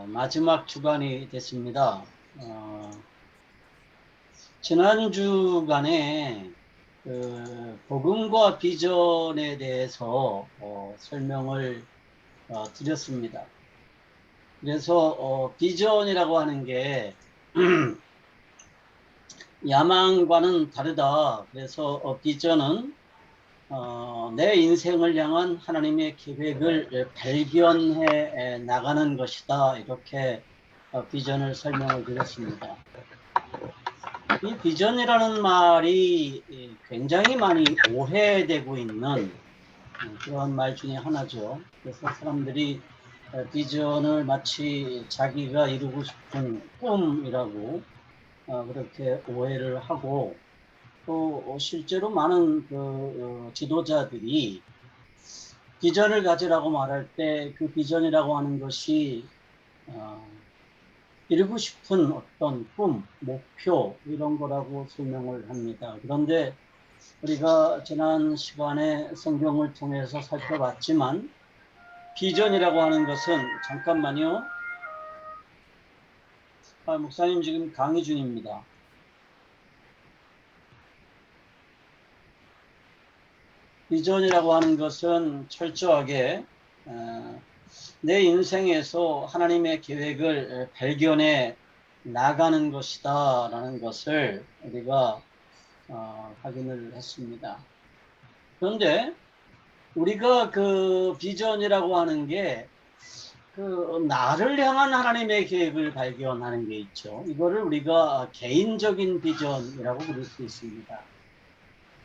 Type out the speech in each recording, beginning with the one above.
마지막 주간이 됐습니다. 지난 주간에 복음과 비전에 대해서 설명을 드렸습니다. 그래서 비전이라고 하는 게 야망과는 다르다. 그래서 비전은 내 인생을 향한 하나님의 계획을 발견해 나가는 것이다. 이렇게 비전을 설명을 드렸습니다. 이 비전이라는 말이 굉장히 많이 오해되고 있는 그런 말 중에 하나죠. 그래서 사람들이 비전을 마치 자기가 이루고 싶은 꿈이라고 그렇게 오해를 하고, 또 실제로 많은 지도자들이 비전을 가지라고 말할 때 그 비전이라고 하는 것이 이루고 싶은 어떤 꿈, 목표 이런 거라고 설명을 합니다. 그런데 우리가 지난 시간에 성경을 통해서 살펴봤지만 비전이라고 하는 것은, 잠깐만요. 목사님 지금 강의 중입니다. 비전이라고 하는 것은 철저하게 내 인생에서 하나님의 계획을 발견해 나가는 것이다 라는 것을 우리가 확인을 했습니다. 그런데 우리가 그 비전이라고 하는 게 나를 향한 하나님의 계획을 발견하는 게 있죠. 이거를 우리가 개인적인 비전이라고 부를 수 있습니다.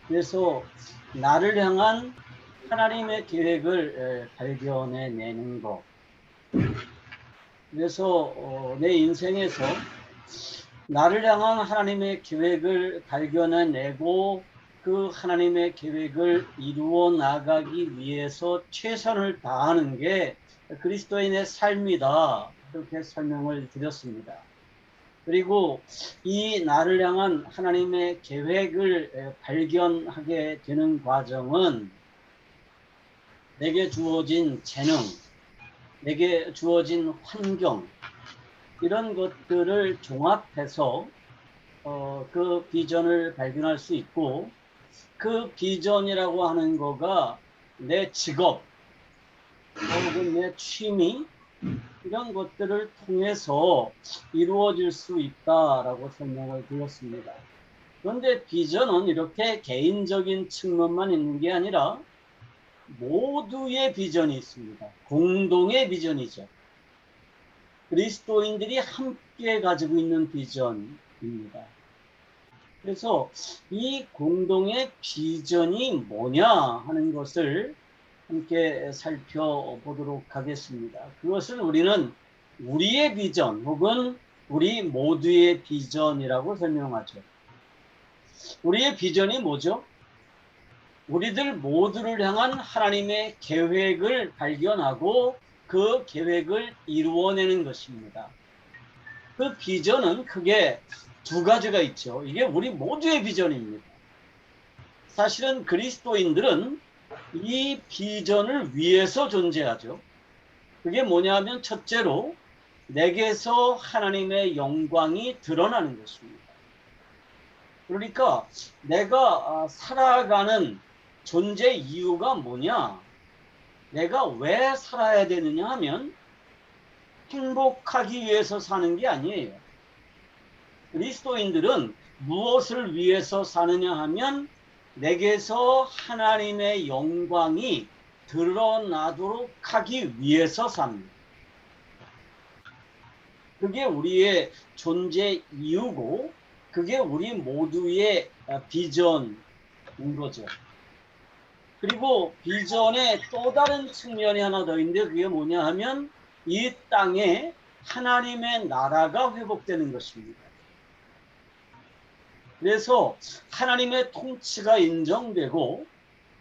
그래서 나를 향한 하나님의 계획을 발견해내는 것. 그래서 내 인생에서 나를 향한 하나님의 계획을 발견해내고 그 하나님의 계획을 이루어 나가기 위해서 최선을 다하는 게 그리스도인의 삶이다. 이렇게 설명을 드렸습니다. 그리고 이 나를 향한 하나님의 계획을 발견하게 되는 과정은 내게 주어진 재능, 내게 주어진 환경, 이런 것들을 종합해서 그 비전을 발견할 수 있고, 그 비전이라고 하는 거가 내 직업 혹은 내 취미 이런 것들을 통해서 이루어질 수 있다라고 설명을 드렸습니다. 그런데 비전은 이렇게 개인적인 측면만 있는 게 아니라 모두의 비전이 있습니다. 공동의 비전이죠. 그리스도인들이 함께 가지고 있는 비전입니다. 그래서 이 공동의 비전이 뭐냐 하는 것을 함께 살펴보도록 하겠습니다. 그것을 우리는 우리의 비전 혹은 우리 모두의 비전이라고 설명하죠. 우리의 비전이 뭐죠? 우리들 모두를 향한 하나님의 계획을 발견하고 그 계획을 이루어내는 것입니다. 그 비전은 크게 두 가지가 있죠. 이게 우리 모두의 비전입니다. 사실은 그리스도인들은 이 비전을 위해서 존재하죠. 그게 뭐냐면 첫째로 내게서 하나님의 영광이 드러나는 것입니다. 그러니까 내가 살아가는 존재 이유가 뭐냐? 내가 왜 살아야 되느냐 하면 행복하기 위해서 사는 게 아니에요. 그리스도인들은 무엇을 위해서 사느냐 하면 내게서 하나님의 영광이 드러나도록 하기 위해서 삽니다. 그게 우리의 존재 이유고 그게 우리 모두의 비전인 거죠. 그리고 비전의 또 다른 측면이 하나 더 있는데 그게 뭐냐 하면 이 땅에 하나님의 나라가 회복되는 것입니다. 그래서 하나님의 통치가 인정되고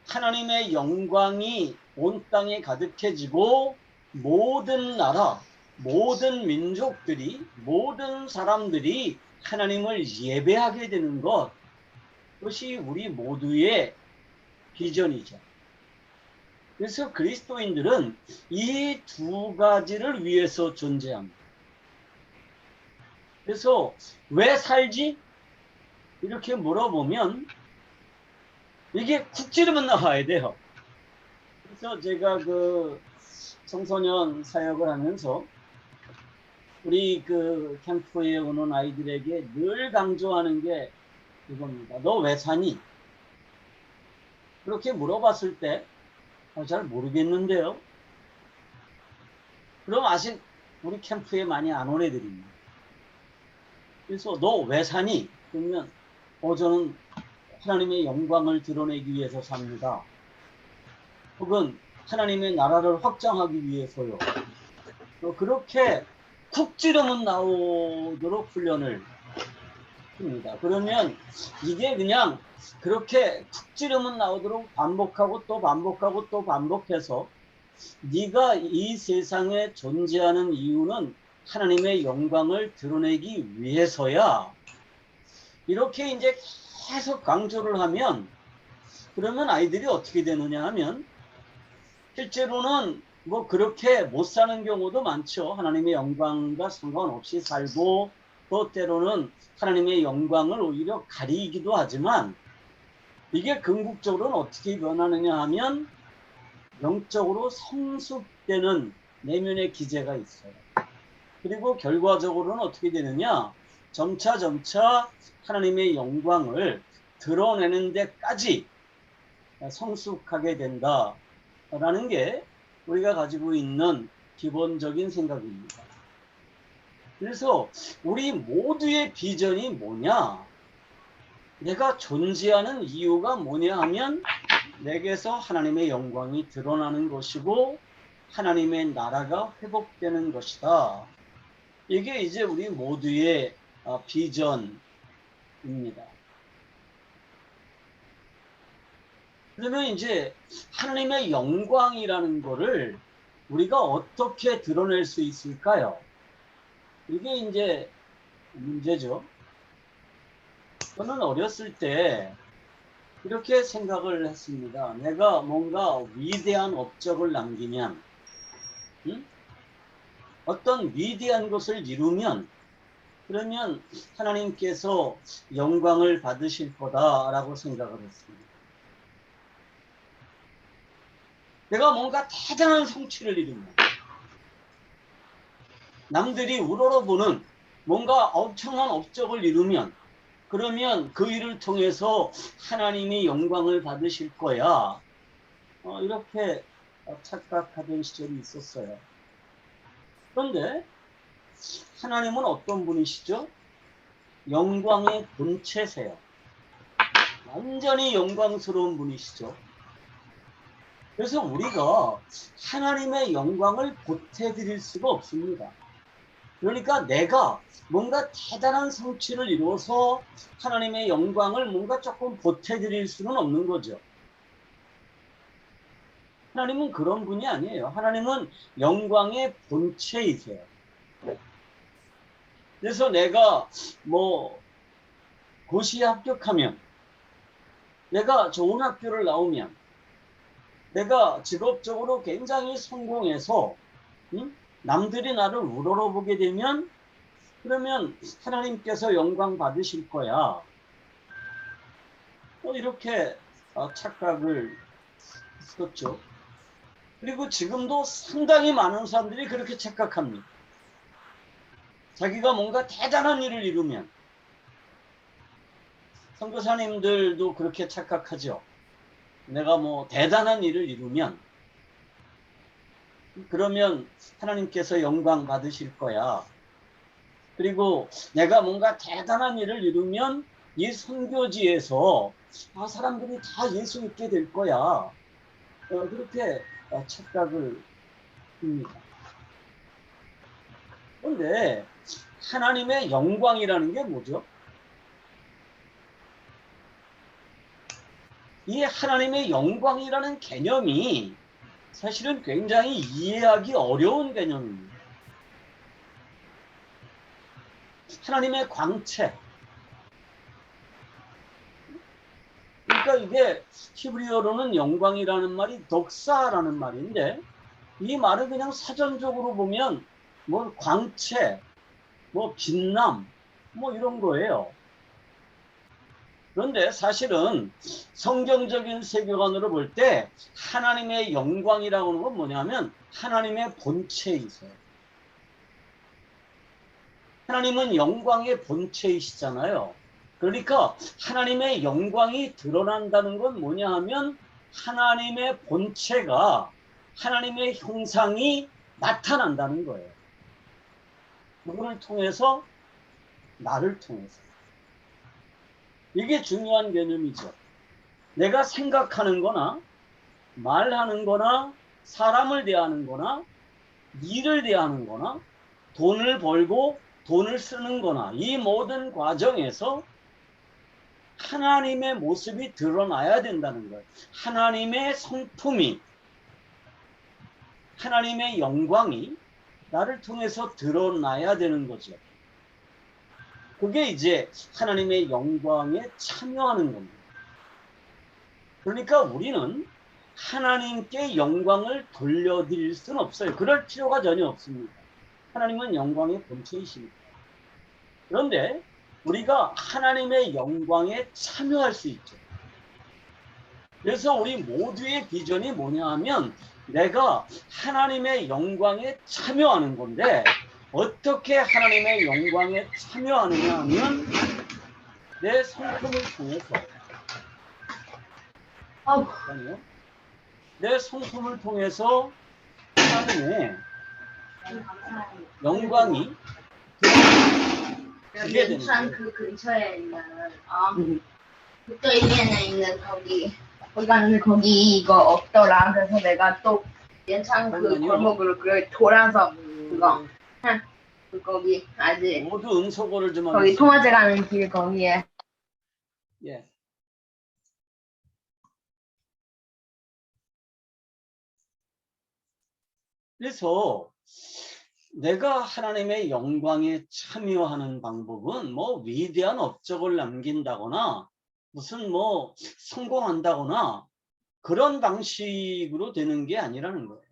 하나님의 영광이 온 땅에 가득해지고 모든 나라, 모든 민족들이, 모든 사람들이 하나님을 예배하게 되는 것, 그것이 우리 모두의 비전이죠. 그래서 그리스도인들은 이 두 가지를 위해서 존재합니다. 그래서 왜 살지? 이렇게 물어보면 이게 쿡 찌르면 나와야 돼요. 그래서 제가 그 청소년 사역을 하면서 우리 그 캠프에 오는 아이들에게 늘 강조하는 게 이겁니다. 너 왜 사니? 그렇게 물어봤을 때 잘 모르겠는데요. 그럼 아직 우리 캠프에 많이 안 온 애들입니다. 그래서 너 왜 사니? 그러면 저는 하나님의 영광을 드러내기 위해서 삽니다. 혹은 하나님의 나라를 확장하기 위해서요. 그렇게 쿡 찌르면 나오도록 훈련을 합니다. 그러면 이게 그냥 그렇게 쿡 찌르면 나오도록 반복하고 또 반복하고 또 반복해서 네가 이 세상에 존재하는 이유는 하나님의 영광을 드러내기 위해서야. 이렇게 이제 계속 강조를 하면 그러면 아이들이 어떻게 되느냐 하면 실제로는 뭐 그렇게 못 사는 경우도 많죠. 하나님의 영광과 상관없이 살고 또 때로는 하나님의 영광을 오히려 가리기도 하지만 이게 궁극적으로는 어떻게 변하느냐 하면 영적으로 성숙되는 내면의 기제가 있어요. 그리고 결과적으로는 어떻게 되느냐? 점차 하나님의 영광을 드러내는 데까지 성숙하게 된다라는 게 우리가 가지고 있는 기본적인 생각입니다. 그래서 우리 모두의 비전이 뭐냐? 내가 존재하는 이유가 뭐냐 하면 내게서 하나님의 영광이 드러나는 것이고 하나님의 나라가 회복되는 것이다. 이게 이제 우리 모두의 비전입니다. 그러면 이제 하나님의 영광이라는 거를 우리가 어떻게 드러낼 수 있을까요? 이게 이제 문제죠. 저는 어렸을 때 이렇게 생각을 했습니다. 내가 뭔가 위대한 업적을 남기면, 어떤 위대한 것을 이루면, 그러면 하나님께서 영광을 받으실 거다라고 생각을 했습니다. 내가 뭔가 대단한 성취를 이루면, 남들이 우러러보는 뭔가 엄청난 업적을 이루면, 그러면 그 일을 통해서 하나님이 영광을 받으실 거야. 이렇게 착각하던 시절이 있었어요. 그런데 하나님은 어떤 분이시죠? 영광의 본체세요. 완전히 영광스러운 분이시죠. 그래서 우리가 하나님의 영광을 보태드릴 수가 없습니다. 그러니까 내가 뭔가 대단한 성취를 이루어서 하나님의 영광을 뭔가 조금 보태드릴 수는 없는 거죠. 하나님은 그런 분이 아니에요. 하나님은 영광의 본체이세요. 그래서 내가 뭐 고시에 합격하면, 내가 좋은 학교를 나오면, 내가 직업적으로 굉장히 성공해서 남들이 나를 우러러보게 되면 그러면 하나님께서 영광 받으실 거야. 이렇게 착각을 했었죠. 그리고 지금도 상당히 많은 사람들이 그렇게 착각합니다. 자기가 뭔가 대단한 일을 이루면, 선교사님들도 그렇게 착각하죠. 내가 뭐 대단한 일을 이루면 그러면 하나님께서 영광 받으실 거야. 그리고 내가 뭔가 대단한 일을 이루면 이 선교지에서 사람들이 다 예수 믿게 될 거야. 그렇게 착각을 합니다. 그런데 하나님의 영광이라는 게 뭐죠? 이 하나님의 영광이라는 개념이 사실은 굉장히 이해하기 어려운 개념입니다. 하나님의 광채. 그러니까 이게 히브리어로는 영광이라는 말이 덕사라는 말인데, 이 말을 그냥 사전적으로 보면 뭐 광채, 뭐 빛남, 뭐 이런 거예요. 그런데 사실은 성경적인 세계관으로 볼 때 하나님의 영광이라고 하는 건 뭐냐면 하나님의 본체이세요. 하나님은 영광의 본체이시잖아요. 그러니까 하나님의 영광이 드러난다는 건 뭐냐 하면 하나님의 본체가 하나님의 형상이 나타난다는 거예요. 누구를 통해서? 나를 통해서. 이게 중요한 개념이죠. 내가 생각하는 거나 말하는 거나 사람을 대하는 거나 일을 대하는 거나 돈을 벌고 돈을 쓰는 거나 이 모든 과정에서 하나님의 모습이 드러나야 된다는 거예요. 하나님의 성품이, 하나님의 영광이 나를 통해서 드러나야 되는 거죠. 그게 이제 하나님의 영광에 참여하는 겁니다. 그러니까 우리는 하나님께 영광을 돌려드릴 수는 없어요. 그럴 필요가 전혀 없습니다. 하나님은 영광의 본체이십니다. 그런데 우리가 하나님의 영광에 참여할 수 있죠. 그래서 우리 모두의 비전이 뭐냐 하면 내가 하나님의 영광에 참여하는 건데 어떻게 하나님의 영광에 참여하느냐 하면 내 성품을 통해서 내 성품을 통해서 하나님의 영광이 연산 그 근처에 있는 북도일리엔에 있는 거기 갔는데 거기 이거 없더라. 그래서 내가 또 연산 그 골목으로 돌아서 그거 거기 아직 모두 음소거를 좀 거기 통화제 가는 길 거기에. 예. 그래서 내가 하나님의 영광에 참여하는 방법은 뭐 위대한 업적을 남긴다거나 무슨 뭐 성공한다거나 그런 방식으로 되는 게 아니라는 거예요.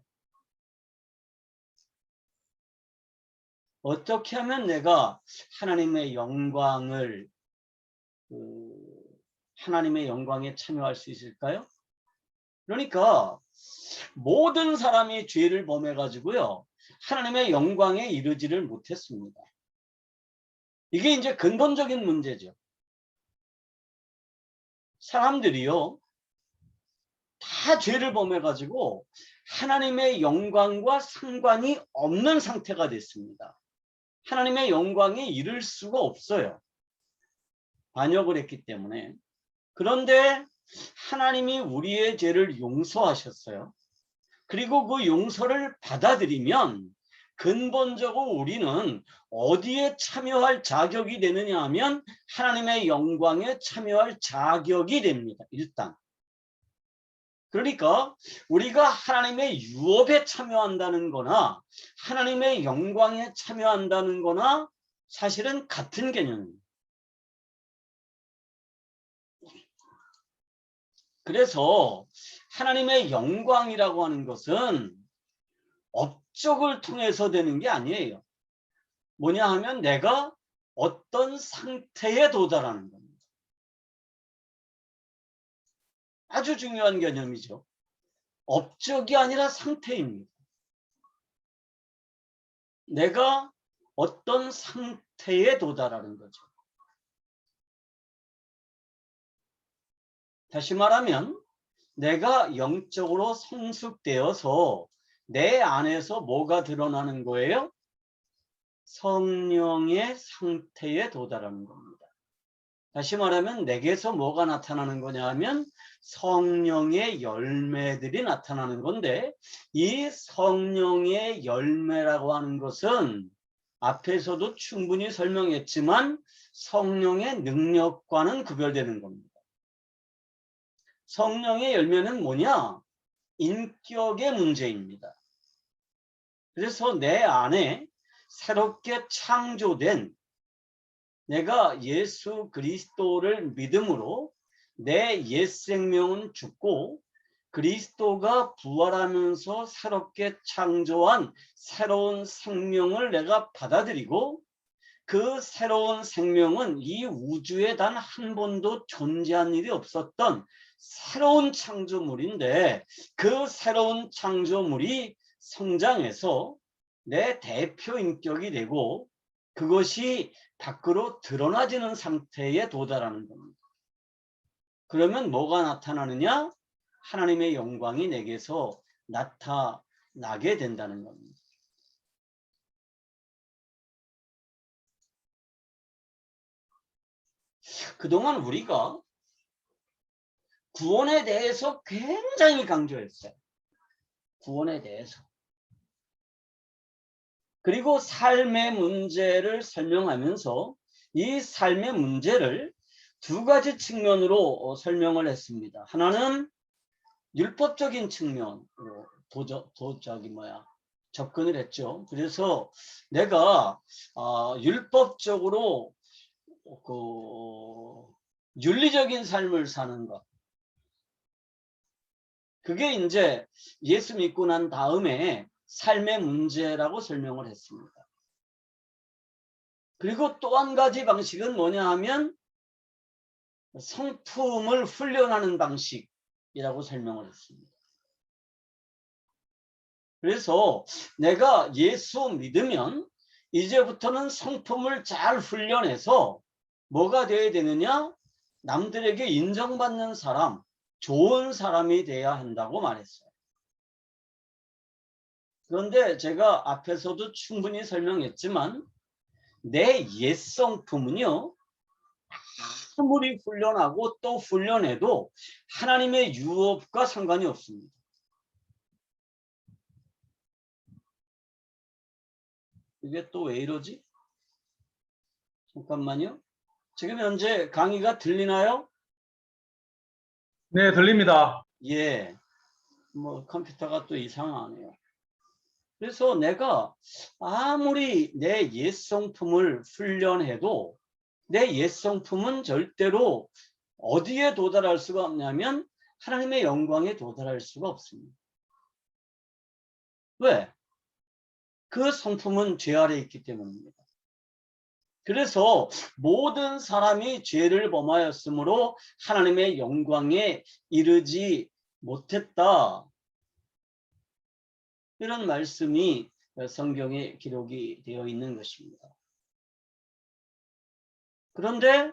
어떻게 하면 내가 하나님의 영광을 하나님의 영광에 참여할 수 있을까요? 그러니까 모든 사람이 죄를 범해가지고요. 하나님의 영광에 이르지를 못했습니다. 이게 이제 근본적인 문제죠. 사람들이요. 다 죄를 범해가지고 하나님의 영광과 상관이 없는 상태가 됐습니다. 하나님의 영광에 이를 수가 없어요. 반역을 했기 때문에. 그런데 하나님이 우리의 죄를 용서하셨어요. 그리고 그 용서를 받아들이면 근본적으로 우리는 어디에 참여할 자격이 되느냐 하면 하나님의 영광에 참여할 자격이 됩니다. 일단. 그러니까 우리가 하나님의 유업에 참여한다는 거나 하나님의 영광에 참여한다는 거나 사실은 같은 개념입니다. 그래서 하나님의 영광이라고 하는 것은 업적을 통해서 되는 게 아니에요. 뭐냐 하면 내가 어떤 상태에 도달하는 겁니다. 아주 중요한 개념이죠. 업적이 아니라 상태입니다. 내가 어떤 상태에 도달하는 거죠. 다시 말하면 내가 영적으로 성숙되어서 내 안에서 뭐가 드러나는 거예요? 성령의 상태에 도달하는 겁니다. 다시 말하면 내게서 뭐가 나타나는 거냐 하면 성령의 열매들이 나타나는 건데 이 성령의 열매라고 하는 것은 앞에서도 충분히 설명했지만 성령의 능력과는 구별되는 겁니다. 성령의 열매는 뭐냐? 인격의 문제입니다. 그래서 내 안에 새롭게 창조된 내가 예수 그리스도를 믿음으로 내 옛 생명은 죽고 그리스도가 부활하면서 새롭게 창조한 새로운 생명을 내가 받아들이고 그 새로운 생명은 이 우주에 단 한 번도 존재한 일이 없었던 새로운 창조물인데, 그 새로운 창조물이 성장해서 내 대표 인격이 되고 그것이 밖으로 드러나지는 상태에 도달하는 겁니다. 그러면 뭐가 나타나느냐? 하나님의 영광이 내게서 나타나게 된다는 겁니다. 그동안 우리가 구원에 대해서 굉장히 강조했어요. 구원에 대해서. 그리고 삶의 문제를 설명하면서 이 삶의 문제를 두 가지 측면으로 설명을 했습니다. 하나는 율법적인 측면으로 접근을 했죠. 그래서 내가 율법적으로 윤리적인 삶을 사는 것, 그게 이제 예수 믿고 난 다음에 삶의 문제라고 설명을 했습니다. 그리고 또 한 가지 방식은 뭐냐 하면 성품을 훈련하는 방식이라고 설명을 했습니다. 그래서 내가 예수 믿으면 이제부터는 성품을 잘 훈련해서 뭐가 되어야 되느냐? 남들에게 인정받는 사람, 좋은 사람이 돼야 한다고 말했어요. 그런데 제가 앞에서도 충분히 설명했지만 내 옛 성품은요, 아무리 훈련하고 또 훈련해도 하나님의 유업과 상관이 없습니다. 이게 또 왜 이러지? 잠깐만요. 지금 현재 강의가 들리나요? 네, 들립니다. 예. 뭐 컴퓨터가 또 이상하네요. 그래서 내가 아무리 내 옛 성품을 훈련해도 내 옛 성품은 절대로 어디에 도달할 수가 없냐면 하나님의 영광에 도달할 수가 없습니다. 왜? 그 성품은 죄 아래 있기 때문입니다. 그래서 모든 사람이 죄를 범하였으므로 하나님의 영광에 이르지 못했다. 이런 말씀이 성경에 기록이 되어 있는 것입니다. 그런데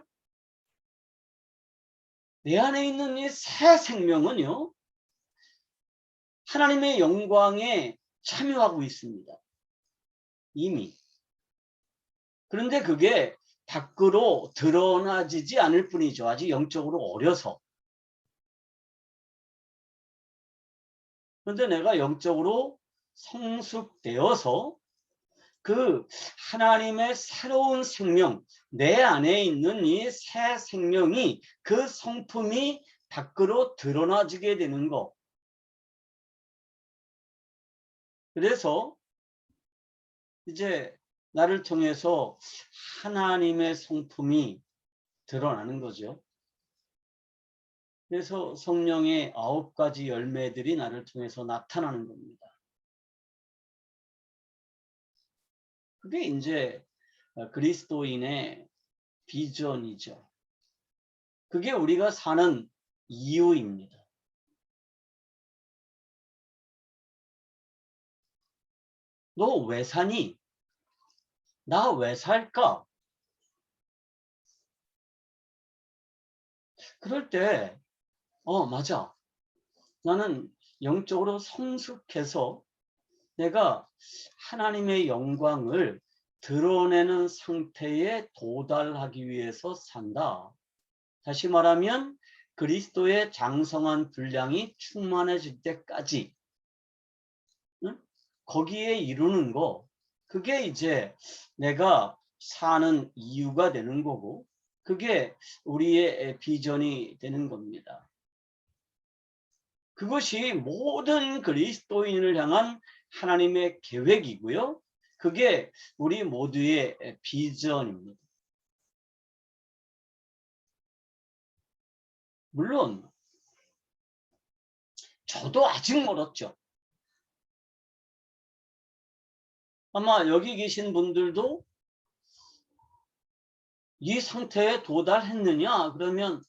내 안에 있는 이 새 생명은요, 하나님의 영광에 참여하고 있습니다. 이미. 그런데 그게 밖으로 드러나지지 않을 뿐이죠. 아직 영적으로 어려서. 그런데 내가 영적으로 성숙되어서 그 하나님의 새로운 생명, 내 안에 있는 이 새 생명이, 그 성품이 밖으로 드러나지게 되는 것. 그래서 이제 나를 통해서 하나님의 성품이 드러나는 거죠. 그래서 성령의 9가지 열매들이 나를 통해서 나타나는 겁니다. 그게 이제 그리스도인의 비전이죠. 그게 우리가 사는 이유입니다. 너 왜 사니? 나 왜 살까? 그럴 때 맞아. 나는 영적으로 성숙해서 내가 하나님의 영광을 드러내는 상태에 도달하기 위해서 산다. 다시 말하면 그리스도의 장성한 분량이 충만해질 때까지 거기에 이루는 거, 그게 이제 내가 사는 이유가 되는 거고, 그게 우리의 비전이 되는 겁니다. 그것이 모든 그리스도인을 향한 하나님의 계획이고요. 그게 우리 모두의 비전입니다. 물론 저도 아직 멀었죠. 아마 여기 계신 분들도 이 상태에 도달했느냐? 그러면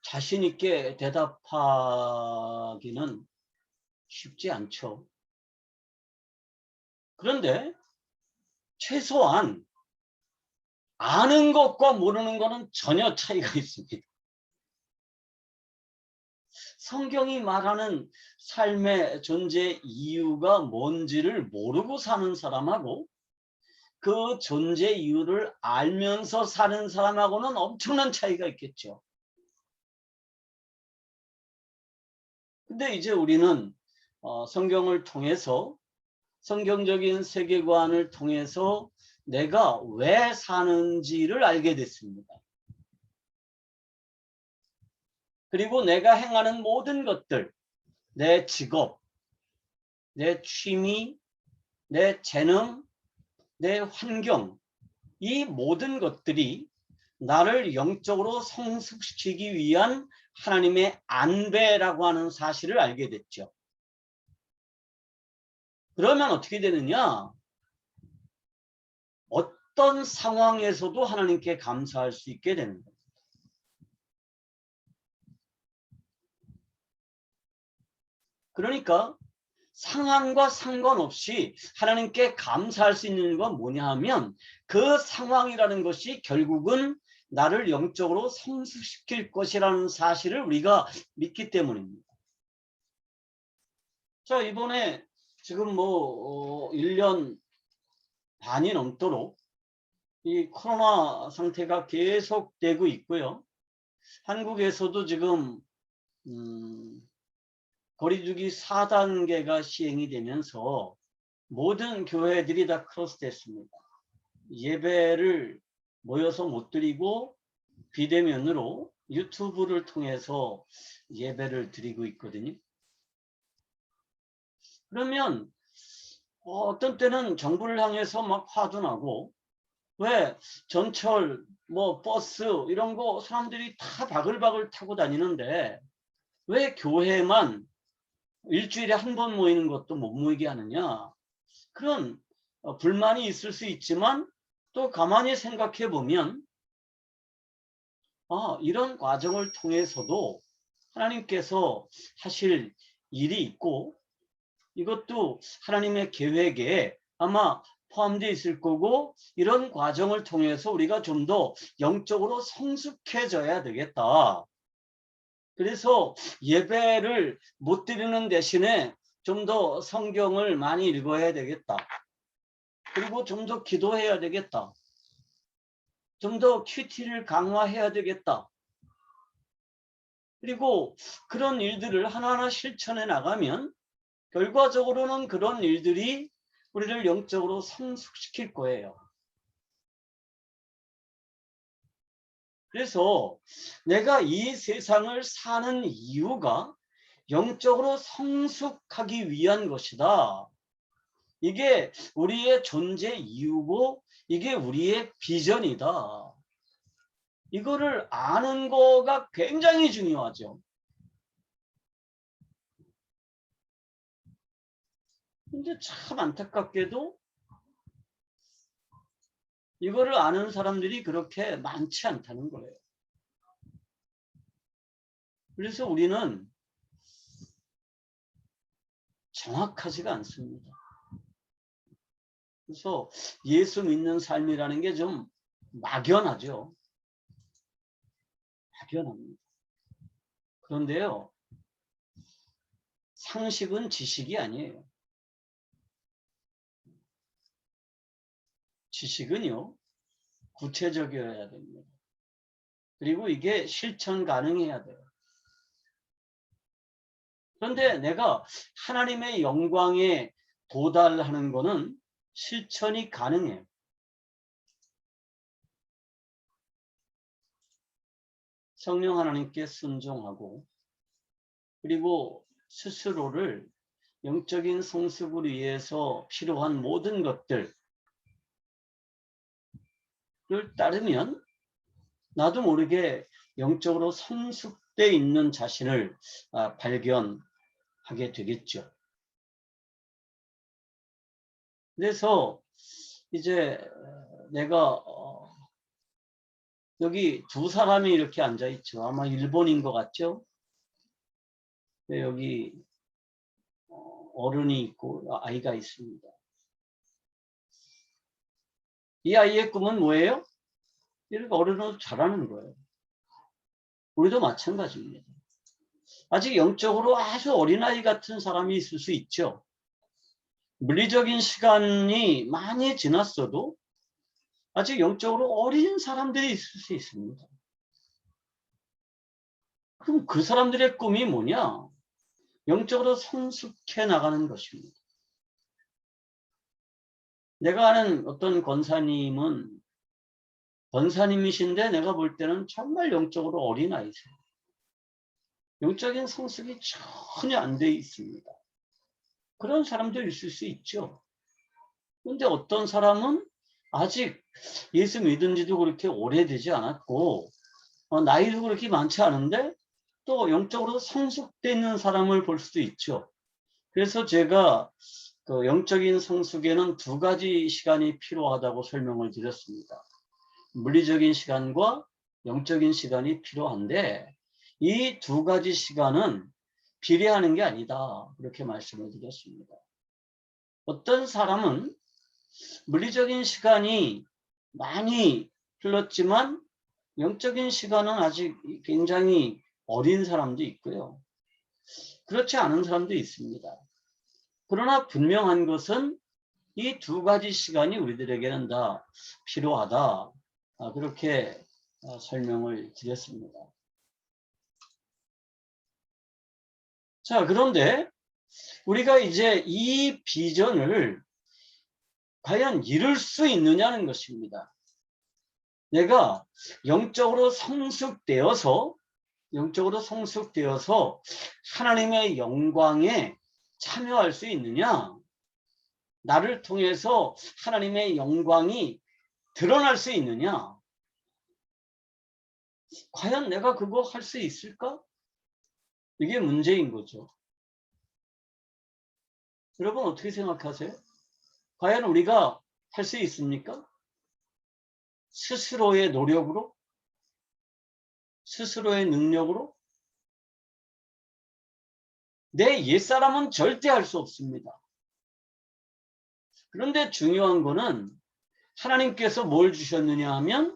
자신 있게 대답하기는 쉽지 않죠. 그런데 최소한 아는 것과 모르는 것은 전혀 차이가 있습니다. 성경이 말하는 삶의 존재 이유가 뭔지를 모르고 사는 사람하고 그 존재 이유를 알면서 사는 사람하고는 엄청난 차이가 있겠죠. 근데 이제 우리는 성경을 통해서 성경적인 세계관을 통해서 내가 왜 사는지를 알게 됐습니다. 그리고 내가 행하는 모든 것들, 내 직업, 내 취미, 내 재능, 내 환경, 이 모든 것들이 나를 영적으로 성숙시키기 위한 하나님의 안배라고 하는 사실을 알게 됐죠. 그러면 어떻게 되느냐? 어떤 상황에서도 하나님께 감사할 수 있게 되는 거예요. 그러니까 상황과 상관없이 하나님께 감사할 수 있는 건 뭐냐 하면 그 상황이라는 것이 결국은 나를 영적으로 성숙시킬 것이라는 사실을 우리가 믿기 때문입니다. 자, 이번에 지금 1년 반이 넘도록 이 코로나 상태가 계속되고 있고요. 한국에서도 지금 거리두기 4단계가 시행이 되면서 모든 교회들이 다 크로스됐습니다. 예배를 모여서 못 드리고 비대면으로 유튜브를 통해서 예배를 드리고 있거든요. 그러면 어떤 때는 정부를 향해서 막 화도 나고, 왜 전철, 버스 이런 거 사람들이 다 바글바글 타고 다니는데 왜 교회만 일주일에 한 번 모이는 것도 못 모이게 하느냐? 그런 불만이 있을 수 있지만 또 가만히 생각해 보면 이런 과정을 통해서도 하나님께서 하실 일이 있고 이것도 하나님의 계획에 아마 포함되어 있을 거고 이런 과정을 통해서 우리가 좀 더 영적으로 성숙해져야 되겠다. 그래서 예배를 못 드리는 대신에 좀 더 성경을 많이 읽어야 되겠다. 그리고 좀 더 기도해야 되겠다. 좀 더 큐티를 강화해야 되겠다. 그리고 그런 일들을 하나하나 실천해 나가면 결과적으로는 그런 일들이 우리를 영적으로 성숙시킬 거예요. 그래서 내가 이 세상을 사는 이유가 영적으로 성숙하기 위한 것이다. 이게 우리의 존재 이유고 이게 우리의 비전이다. 이거를 아는 거가 굉장히 중요하죠. 근데 참 안타깝게도 이거를 아는 사람들이 그렇게 많지 않다는 거예요. 그래서 우리는 정확하지가 않습니다. 그래서 예수 믿는 삶이라는 게 좀 막연하죠. 막연합니다. 그런데요, 상식은 지식이 아니에요. 지식은요, 구체적이어야 됩니다. 그리고 이게 실천 가능해야 돼요. 그런데 내가 하나님의 영광에 도달하는 것은 실천이 가능해요. 성령 하나님께 순종하고 그리고 스스로를 영적인 성숙을 위해서 필요한 모든 것들을 따르면 나도 모르게 영적으로 성숙되어 있는 자신을 발견하게 되겠죠. 그래서 이제 내가 여기 두 사람이 이렇게 앉아 있죠. 아마 일본인 것 같죠? 네, 여기 어른이 있고 아이가 있습니다. 이 아이의 꿈은 뭐예요? 이렇게 어른은 잘하는 거예요. 우리도 마찬가지입니다. 아직 영적으로 아주 어린아이 같은 사람이 있을 수 있죠. 물리적인 시간이 많이 지났어도 아직 영적으로 어린 사람들이 있을 수 있습니다. 그럼 그 사람들의 꿈이 뭐냐? 영적으로 성숙해 나가는 것입니다. 내가 아는 어떤 권사님이신데 내가 볼 때는 정말 영적으로 어린아이세요. 영적인 성숙이 전혀 안 돼 있습니다. 그런 사람도 있을 수 있죠. 그런데 어떤 사람은 아직 예수 믿은 지도 그렇게 오래되지 않았고 나이도 그렇게 많지 않은데 또 영적으로 성숙되어 있는 사람을 볼 수도 있죠. 그래서 제가 그 영적인 성숙에는 두 가지 시간이 필요하다고 설명을 드렸습니다. 물리적인 시간과 영적인 시간이 필요한데 이 두 가지 시간은 비례하는 게 아니다. 그렇게 말씀을 드렸습니다. 어떤 사람은 물리적인 시간이 많이 흘렀지만 영적인 시간은 아직 굉장히 어린 사람도 있고요. 그렇지 않은 사람도 있습니다. 그러나 분명한 것은 이 두 가지 시간이 우리들에게는 다 필요하다. 그렇게 설명을 드렸습니다. 자, 그런데 우리가 이제 이 비전을 과연 이룰 수 있느냐는 것입니다. 내가 영적으로 성숙되어서 하나님의 영광에 참여할 수 있느냐? 나를 통해서 하나님의 영광이 드러날 수 있느냐? 과연 내가 그거 할 수 있을까? 이게 문제인 거죠. 여러분 어떻게 생각하세요? 과연 우리가 할 수 있습니까? 스스로의 노력으로? 스스로의 능력으로? 내 옛사람은 절대 할 수 없습니다. 그런데 중요한 거는 하나님께서 뭘 주셨느냐 하면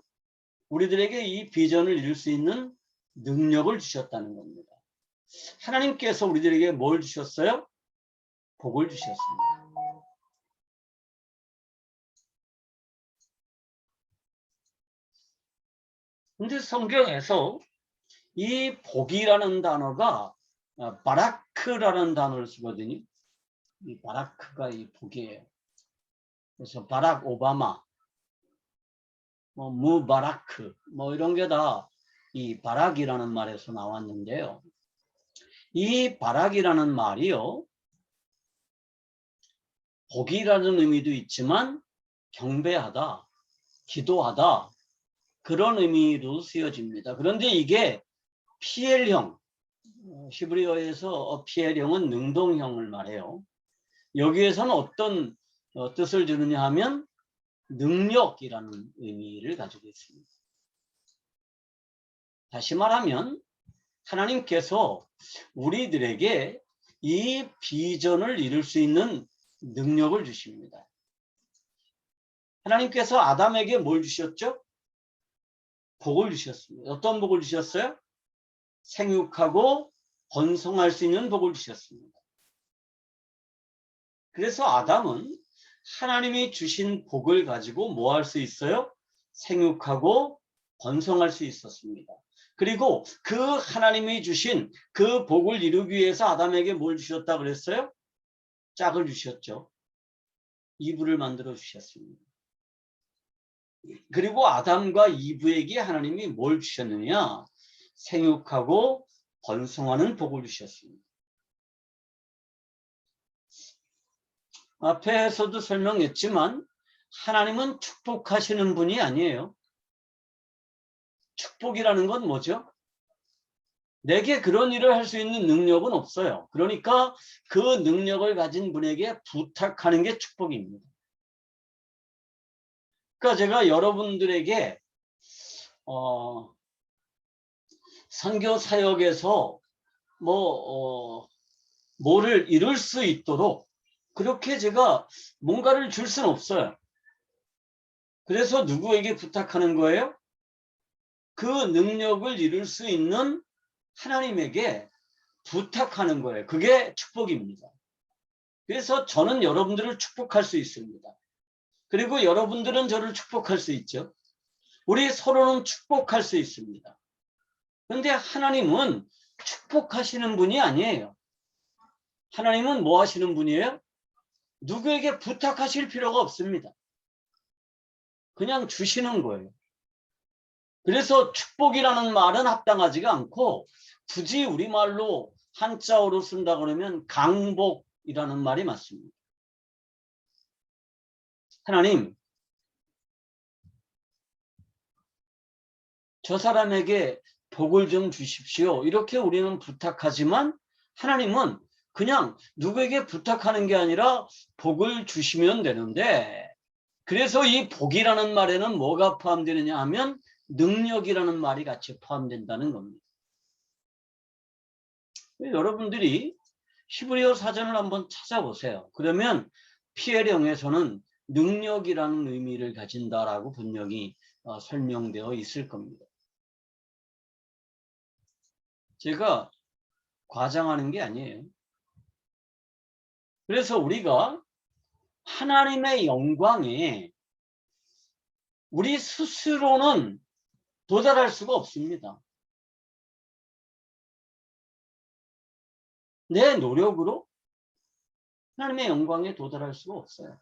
우리들에게 이 비전을 이룰 수 있는 능력을 주셨다는 겁니다. 하나님께서 우리들에게 뭘 주셨어요? 복을 주셨습니다. 근데 성경에서 이 복이라는 단어가 바라크라는 단어를 쓰거든요. 이 바라크가 이 복이에요. 그래서 바락 오바마, 무바라크, 이런 게 다 이 바락이라는 말에서 나왔는데요. 이 바락이라는 말이요, 복이라는 의미도 있지만 경배하다, 기도하다, 그런 의미로 쓰여집니다. 그런데 이게 피엘형, 히브리어에서 피엘형은 능동형을 말해요. 여기에서는 어떤 뜻을 주느냐 하면 능력이라는 의미를 가지고 있습니다. 다시 말하면 하나님께서 우리들에게 이 비전을 이룰 수 있는 능력을 주십니다. 하나님께서 아담에게 뭘 주셨죠? 복을 주셨습니다. 어떤 복을 주셨어요? 생육하고 번성할 수 있는 복을 주셨습니다. 그래서 아담은 하나님이 주신 복을 가지고 뭐 할 수 있어요? 생육하고 번성할 수 있었습니다. 그리고 그 하나님이 주신 그 복을 이루기 위해서 아담에게 뭘 주셨다 그랬어요? 짝을 주셨죠. 이브를 만들어 주셨습니다. 그리고 아담과 이브에게 하나님이 뭘 주셨느냐? 생육하고 번성하는 복을 주셨습니다. 앞에서도 설명했지만 하나님은 축복하시는 분이 아니에요. 축복이라는 건 뭐죠? 내게 그런 일을 할 수 있는 능력은 없어요. 그러니까 그 능력을 가진 분에게 부탁하는 게 축복입니다. 그러니까 제가 여러분들에게 선교 사역에서 뭐를 이룰 수 있도록 그렇게 제가 뭔가를 줄 수는 없어요. 그래서 누구에게 부탁하는 거예요? 그 능력을 이룰 수 있는 하나님에게 부탁하는 거예요. 그게 축복입니다. 그래서 저는 여러분들을 축복할 수 있습니다. 그리고 여러분들은 저를 축복할 수 있죠. 우리 서로는 축복할 수 있습니다. 그런데 하나님은 축복하시는 분이 아니에요. 하나님은 뭐 하시는 분이에요? 누구에게 부탁하실 필요가 없습니다. 그냥 주시는 거예요. 그래서 축복이라는 말은 합당하지가 않고 굳이 우리말로 한자어로 쓴다 그러면 강복이라는 말이 맞습니다. 하나님, 저 사람에게 복을 좀 주십시오. 이렇게 우리는 부탁하지만 하나님은 그냥 누구에게 부탁하는 게 아니라 복을 주시면 되는데, 그래서 이 복이라는 말에는 뭐가 포함되느냐 하면 능력이라는 말이 같이 포함된다는 겁니다. 여러분들이 히브리어 사전을 한번 찾아보세요. 그러면 피에령에서는 능력이라는 의미를 가진다라고 분명히 설명되어 있을 겁니다. 제가 과장하는 게 아니에요. 그래서 우리가 하나님의 영광에 우리 스스로는 도달할 수가 없습니다. 내 노력으로 하나님의 영광에 도달할 수가 없어요.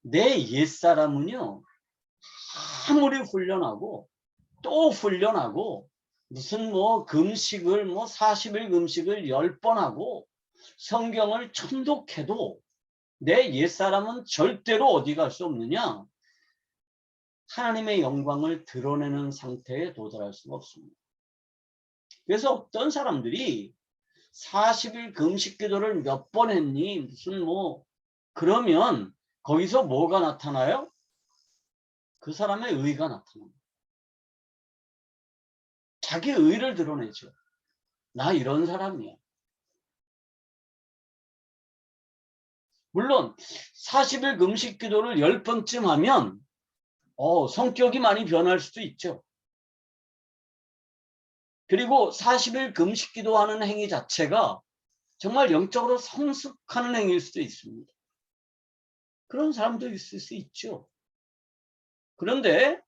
내 옛사람은요, 아무리 훈련하고 또 훈련하고 무슨 금식을 40일 금식을 10번 하고 성경을 천독해도 내 옛사람은 절대로 어디 갈 수 없느냐? 하나님의 영광을 드러내는 상태에 도달할 수가 없습니다. 그래서 어떤 사람들이 40일 금식 기도를 몇 번 했니? 무슨 그러면 거기서 뭐가 나타나요? 그 사람의 의가 나타납니다. 자기 의를 드러내죠. 나 이런 사람이야. 물론 40일 금식 기도를 10번쯤 하면 성격이 많이 변할 수도 있죠. 그리고 40일 금식 기도하는 행위 자체가 정말 영적으로 성숙하는 행위일 수도 있습니다. 그런 사람도 있을 수 있죠. 그런데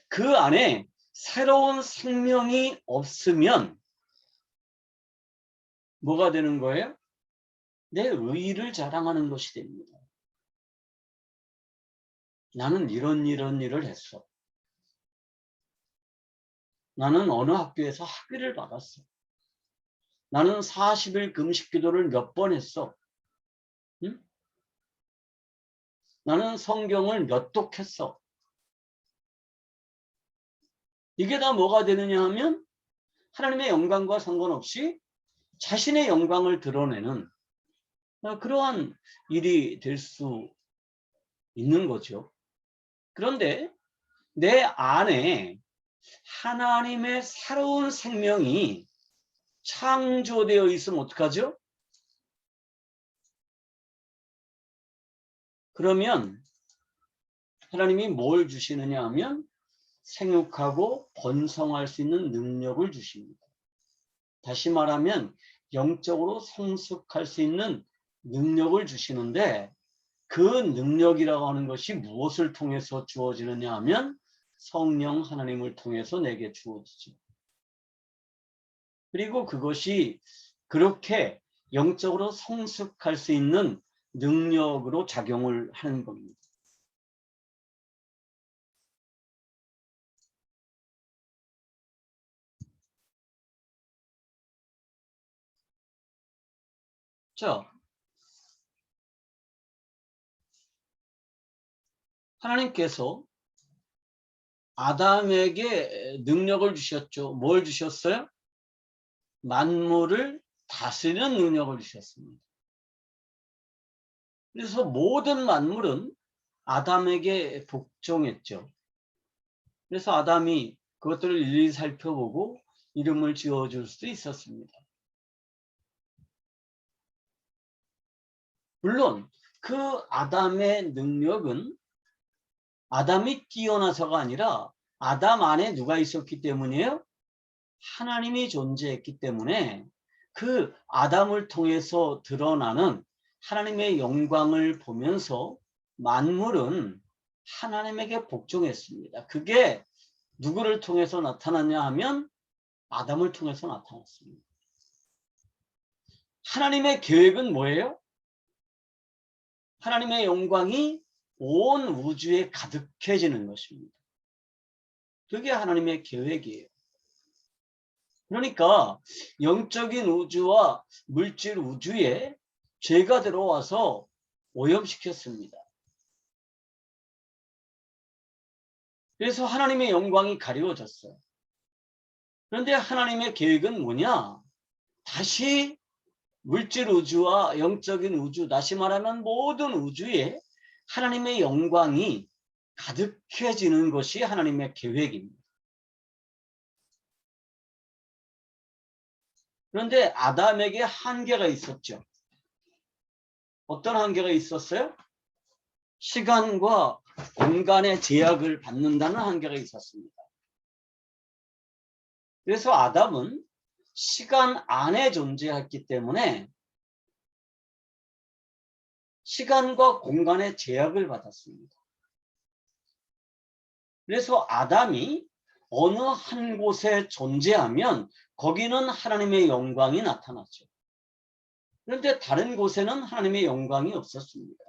그 안에 새로운 생명이 없으면 뭐가 되는 거예요? 내 의의를 자랑하는 것이 됩니다. 나는 이런 일을 했어. 나는 어느 학교에서 학위를 받았어. 나는 40일 금식 기도를 몇 번 했어. 응? 나는 성경을 몇 독했어. 이게 다 뭐가 되느냐 하면 하나님의 영광과 상관없이 자신의 영광을 드러내는 그러한 일이 될 수 있는 거죠. 그런데 내 안에 하나님의 새로운 생명이 창조되어 있으면 어떡하죠? 그러면 하나님이 뭘 주시느냐 하면 생육하고 번성할 수 있는 능력을 주십니다. 다시 말하면 영적으로 성숙할 수 있는 능력을 주시는데 그 능력이라고 하는 것이 무엇을 통해서 주어지느냐 하면 성령 하나님을 통해서 내게 주어지죠. 그리고 그것이 그렇게 영적으로 성숙할 수 있는 능력으로 작용을 하는 겁니다. 자, 하나님께서 아담에게 능력을 주셨죠. 뭘 주셨어요? 만물을 다스리는 능력을 주셨습니다. 그래서 모든 만물은 아담에게 복종했죠. 그래서 아담이 그것들을 일일이 살펴보고 이름을 지어줄 수도 있었습니다. 물론 그 아담의 능력은 아담이 뛰어나서가 아니라 아담 안에 누가 있었기 때문이에요? 하나님이 존재했기 때문에 그 아담을 통해서 드러나는 하나님의 영광을 보면서 만물은 하나님에게 복종했습니다. 그게 누구를 통해서 나타났냐 하면 아담을 통해서 나타났습니다. 하나님의 계획은 뭐예요? 하나님의 영광이 온 우주에 가득해지는 것입니다. 그게 하나님의 계획이에요. 그러니까 영적인 우주와 물질 우주에 죄가 들어와서 오염시켰습니다. 그래서 하나님의 영광이 가리워졌어요. 그런데 하나님의 계획은 뭐냐? 다시 물질 우주와 영적인 우주, 다시 말하면 모든 우주에 하나님의 영광이 가득해지는 것이 하나님의 계획입니다. 그런데 아담에게 한계가 있었죠. 어떤 한계가 있었어요? 시간과 공간의 제약을 받는다는 한계가 있었습니다. 그래서 아담은 시간 안에 존재했기 때문에 시간과 공간의 제약을 받았습니다. 그래서 아담이 어느 한 곳에 존재하면 거기는 하나님의 영광이 나타났죠. 그런데 다른 곳에는 하나님의 영광이 없었습니다.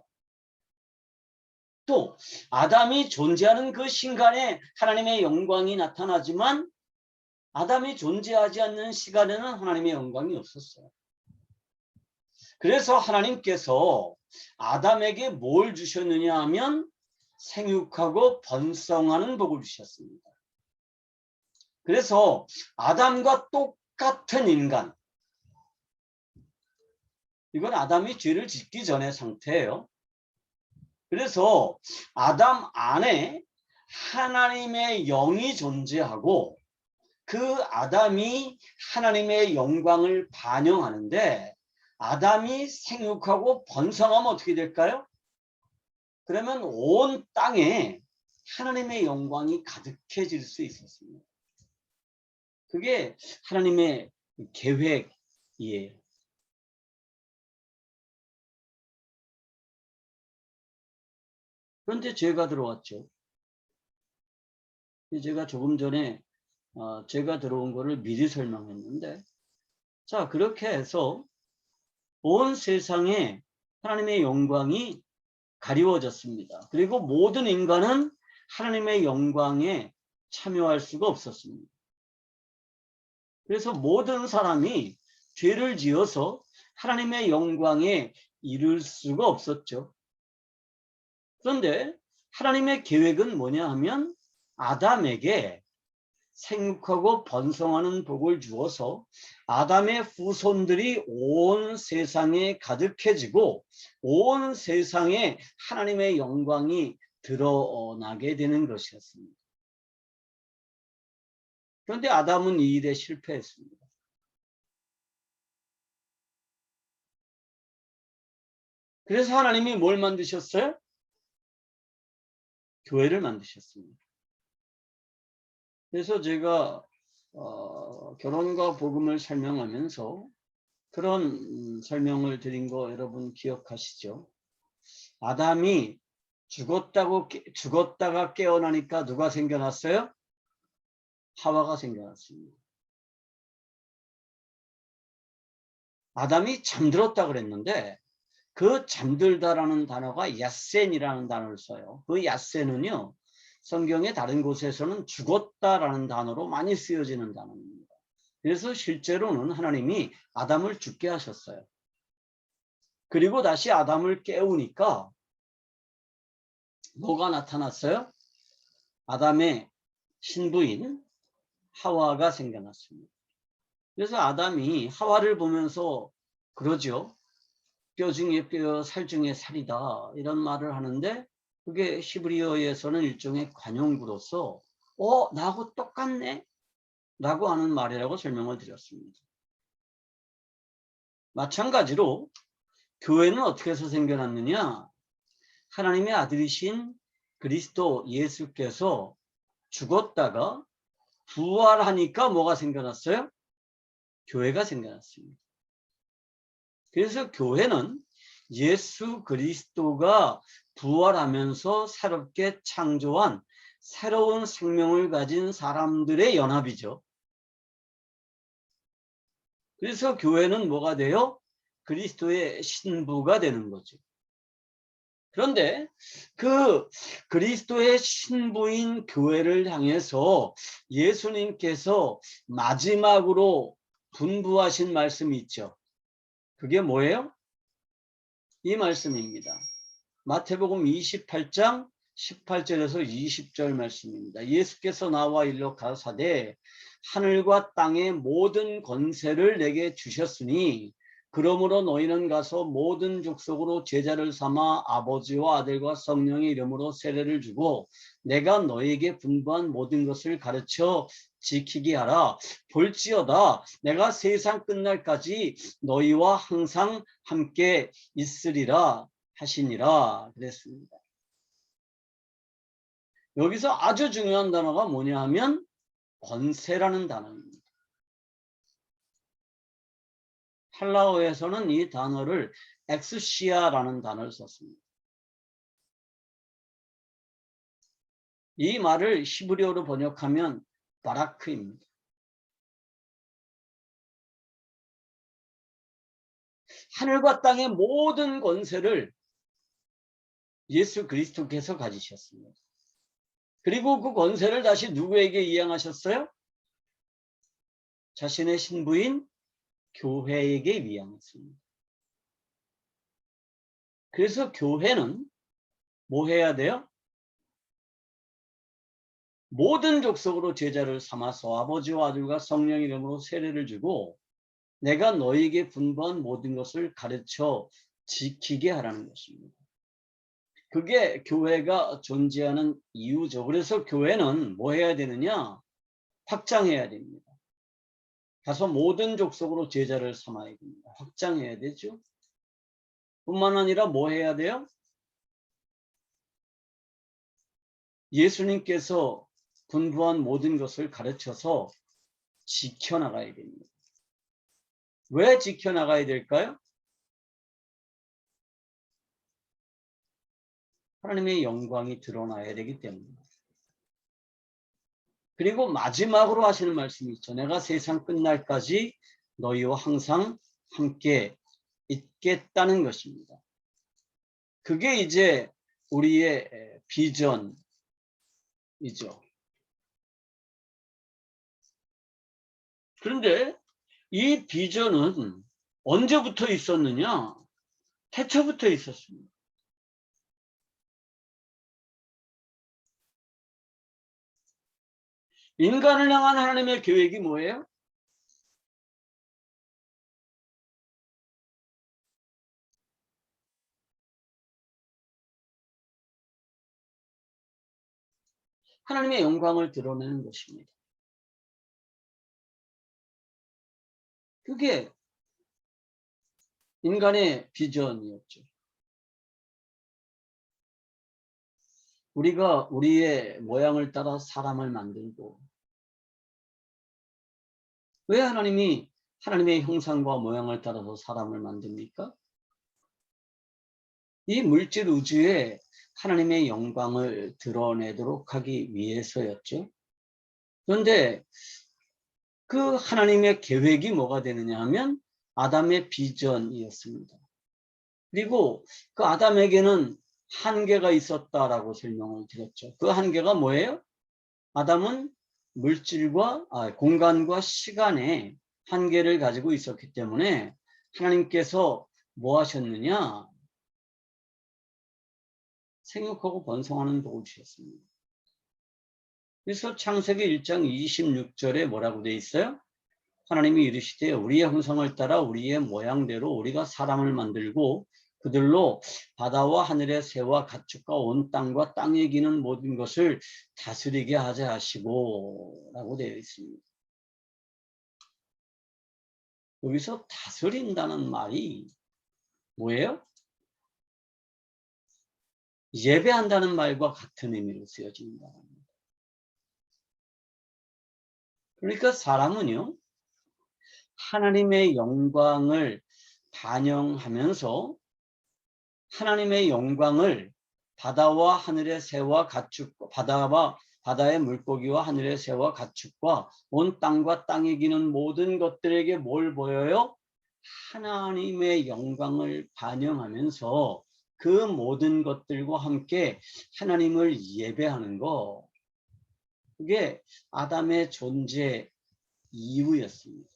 또 아담이 존재하는 그 순간에 하나님의 영광이 나타나지만 아담이 존재하지 않는 시간에는 하나님의 영광이 없었어요. 그래서 하나님께서 아담에게 뭘 주셨느냐 하면 생육하고 번성하는 복을 주셨습니다. 그래서 아담과 똑같은 인간, 이건 아담이 죄를 짓기 전의 상태예요. 그래서 아담 안에 하나님의 영이 존재하고 그 아담이 하나님의 영광을 반영하는데 아담이 생육하고 번성하면 어떻게 될까요? 그러면 온 땅에 하나님의 영광이 가득해질 수 있었습니다. 그게 하나님의 계획이에요. 그런데 죄가 들어왔죠. 제가 조금 전에 죄가 들어온 거를 미리 설명했는데, 자, 그렇게 해서 온 세상에 하나님의 영광이 가리워졌습니다. 그리고 모든 인간은 하나님의 영광에 참여할 수가 없었습니다. 그래서 모든 사람이 죄를 지어서 하나님의 영광에 이를 수가 없었죠. 그런데 하나님의 계획은 뭐냐 하면 아담에게 생육하고 번성하는 복을 주어서 아담의 후손들이 온 세상에 가득해지고 온 세상에 하나님의 영광이 드러나게 되는 것이었습니다. 그런데 아담은 이 일에 실패했습니다. 그래서 하나님이 뭘 만드셨어요? 교회를 만드셨습니다. 그래서 제가 결혼과 복음을 설명하면서 그런 설명을 드린 거 여러분 기억하시죠? 아담이 죽었다가 깨어나니까 누가 생겨났어요? 하와가 생겨났습니다. 아담이 잠들었다 그랬는데 그 잠들다라는 단어가 야센이라는 단어를 써요. 그 야센은요, 성경의 다른 곳에서는 죽었다라는 단어로 많이 쓰여지는 단어입니다. 그래서 실제로는 하나님이 아담을 죽게 하셨어요. 그리고 다시 아담을 깨우니까 뭐가 나타났어요? 아담의 신부인 하와가 생겨났습니다. 그래서 아담이 하와를 보면서 그러죠. 뼈 중에 뼈, 살 중에 살이다, 이런 말을 하는데 그게 히브리어에서는 일종의 관용구로서 나하고 똑같네 라고 하는 말이라고 설명을 드렸습니다. 마찬가지로 교회는 어떻게 해서 생겨났느냐? 하나님의 아들이신 그리스도 예수께서 죽었다가 부활하니까 뭐가 생겨났어요? 교회가 생겨났습니다. 그래서 교회는 예수 그리스도가 부활하면서 새롭게 창조한 새로운 생명을 가진 사람들의 연합이죠. 그래서 교회는 뭐가 돼요? 그리스도의 신부가 되는 거죠. 그런데 그 그리스도의 신부인 교회를 향해서 예수님께서 마지막으로 분부하신 말씀이 있죠. 그게 뭐예요? 이 말씀입니다. 마태복음 28장 18절에서 20절 말씀입니다. 예수께서 나와 일러 가라사대 하늘과 땅의 모든 권세를 내게 주셨으니 그러므로 너희는 가서 모든 족속으로 제자를 삼아 아버지와 아들과 성령의 이름으로 세례를 주고 내가 너희에게 분부한 모든 것을 가르쳐 지키게 하라. 볼지어다 내가 세상 끝날까지 너희와 항상 함께 있으리라 하시니라 그랬습니다. 여기서 아주 중요한 단어가 뭐냐 하면 권세라는 단어입니다. 헬라어에서는 이 단어를 엑스시아라는 단어를 썼습니다. 이 말을 히브리어로 번역하면 바라크입니다. 하늘과 땅의 모든 권세를 예수 그리스도께서 가지셨습니다. 그리고 그 권세를 다시 누구에게 이양하셨어요? 자신의 신부인 교회에게 위양했습니다. 그래서 교회는 뭐 해야 돼요? 모든 족속으로 제자를 삼아서 아버지와 아들과 성령 이름으로 세례를 주고 내가 너희에게 분부한 모든 것을 가르쳐 지키게 하라는 것입니다. 그게 교회가 존재하는 이유죠. 그래서 교회는 뭐 해야 되느냐? 확장해야 됩니다. 가서 모든 족속으로 제자를 삼아야 됩니다. 확장해야 되죠. 뿐만 아니라 뭐 해야 돼요? 예수님께서 분부한 모든 것을 가르쳐서 지켜나가야 됩니다. 왜 지켜나가야 될까요? 하나님의 영광이 드러나야 되기 때문입니다. 그리고 마지막으로 하시는 말씀이 있죠. 내가 세상 끝날까지 너희와 항상 함께 있겠다는 것입니다. 그게 이제 우리의 비전이죠. 그런데 이 비전은 언제부터 있었느냐? 태초부터 있었습니다. 인간을 향한 하나님의 계획이 뭐예요? 하나님의 영광을 드러내는 것입니다. 그게 인간의 비전이었죠. 우리가 우리의 모양을 따라 사람을 만들고 왜 하나님이 하나님의 형상과 모양을 따라서 사람을 만듭니까? 이 물질 우주에 하나님의 영광을 드러내도록 하기 위해서였죠. 그런데 그 하나님의 계획이 뭐가 되느냐 하면 아담의 비전이었습니다. 그리고 그 아담에게는 한계가 있었다라고 설명을 드렸죠. 그 한계가 뭐예요? 아담은 물질과 공간과 시간의 한계를 가지고 있었기 때문에 하나님께서 뭐 하셨느냐? 생육하고 번성하는 복을 주셨습니다. 그래서 창세기 1장 26절에 뭐라고 되어 있어요? 하나님이 이르시되 우리의 형상을 따라 우리의 모양대로 우리가 사람을 만들고 그들로 바다와 하늘의 새와 가축과 온 땅과 땅에 기는 모든 것을 다스리게 하자 하시고 라고 되어 있습니다. 여기서 다스린다는 말이 뭐예요? 예배한다는 말과 같은 의미로 쓰여집니다. 그러니까 사람은요, 하나님의 영광을 반영하면서 하나님의 영광을 바다와 하늘의 새와 가축, 바다의 물고기와 하늘의 새와 가축과 온 땅과 땅에 기는 모든 것들에게 뭘 보여요? 하나님의 영광을 반영하면서 그 모든 것들과 함께 하나님을 예배하는 거. 그게 아담의 존재 이유였습니다.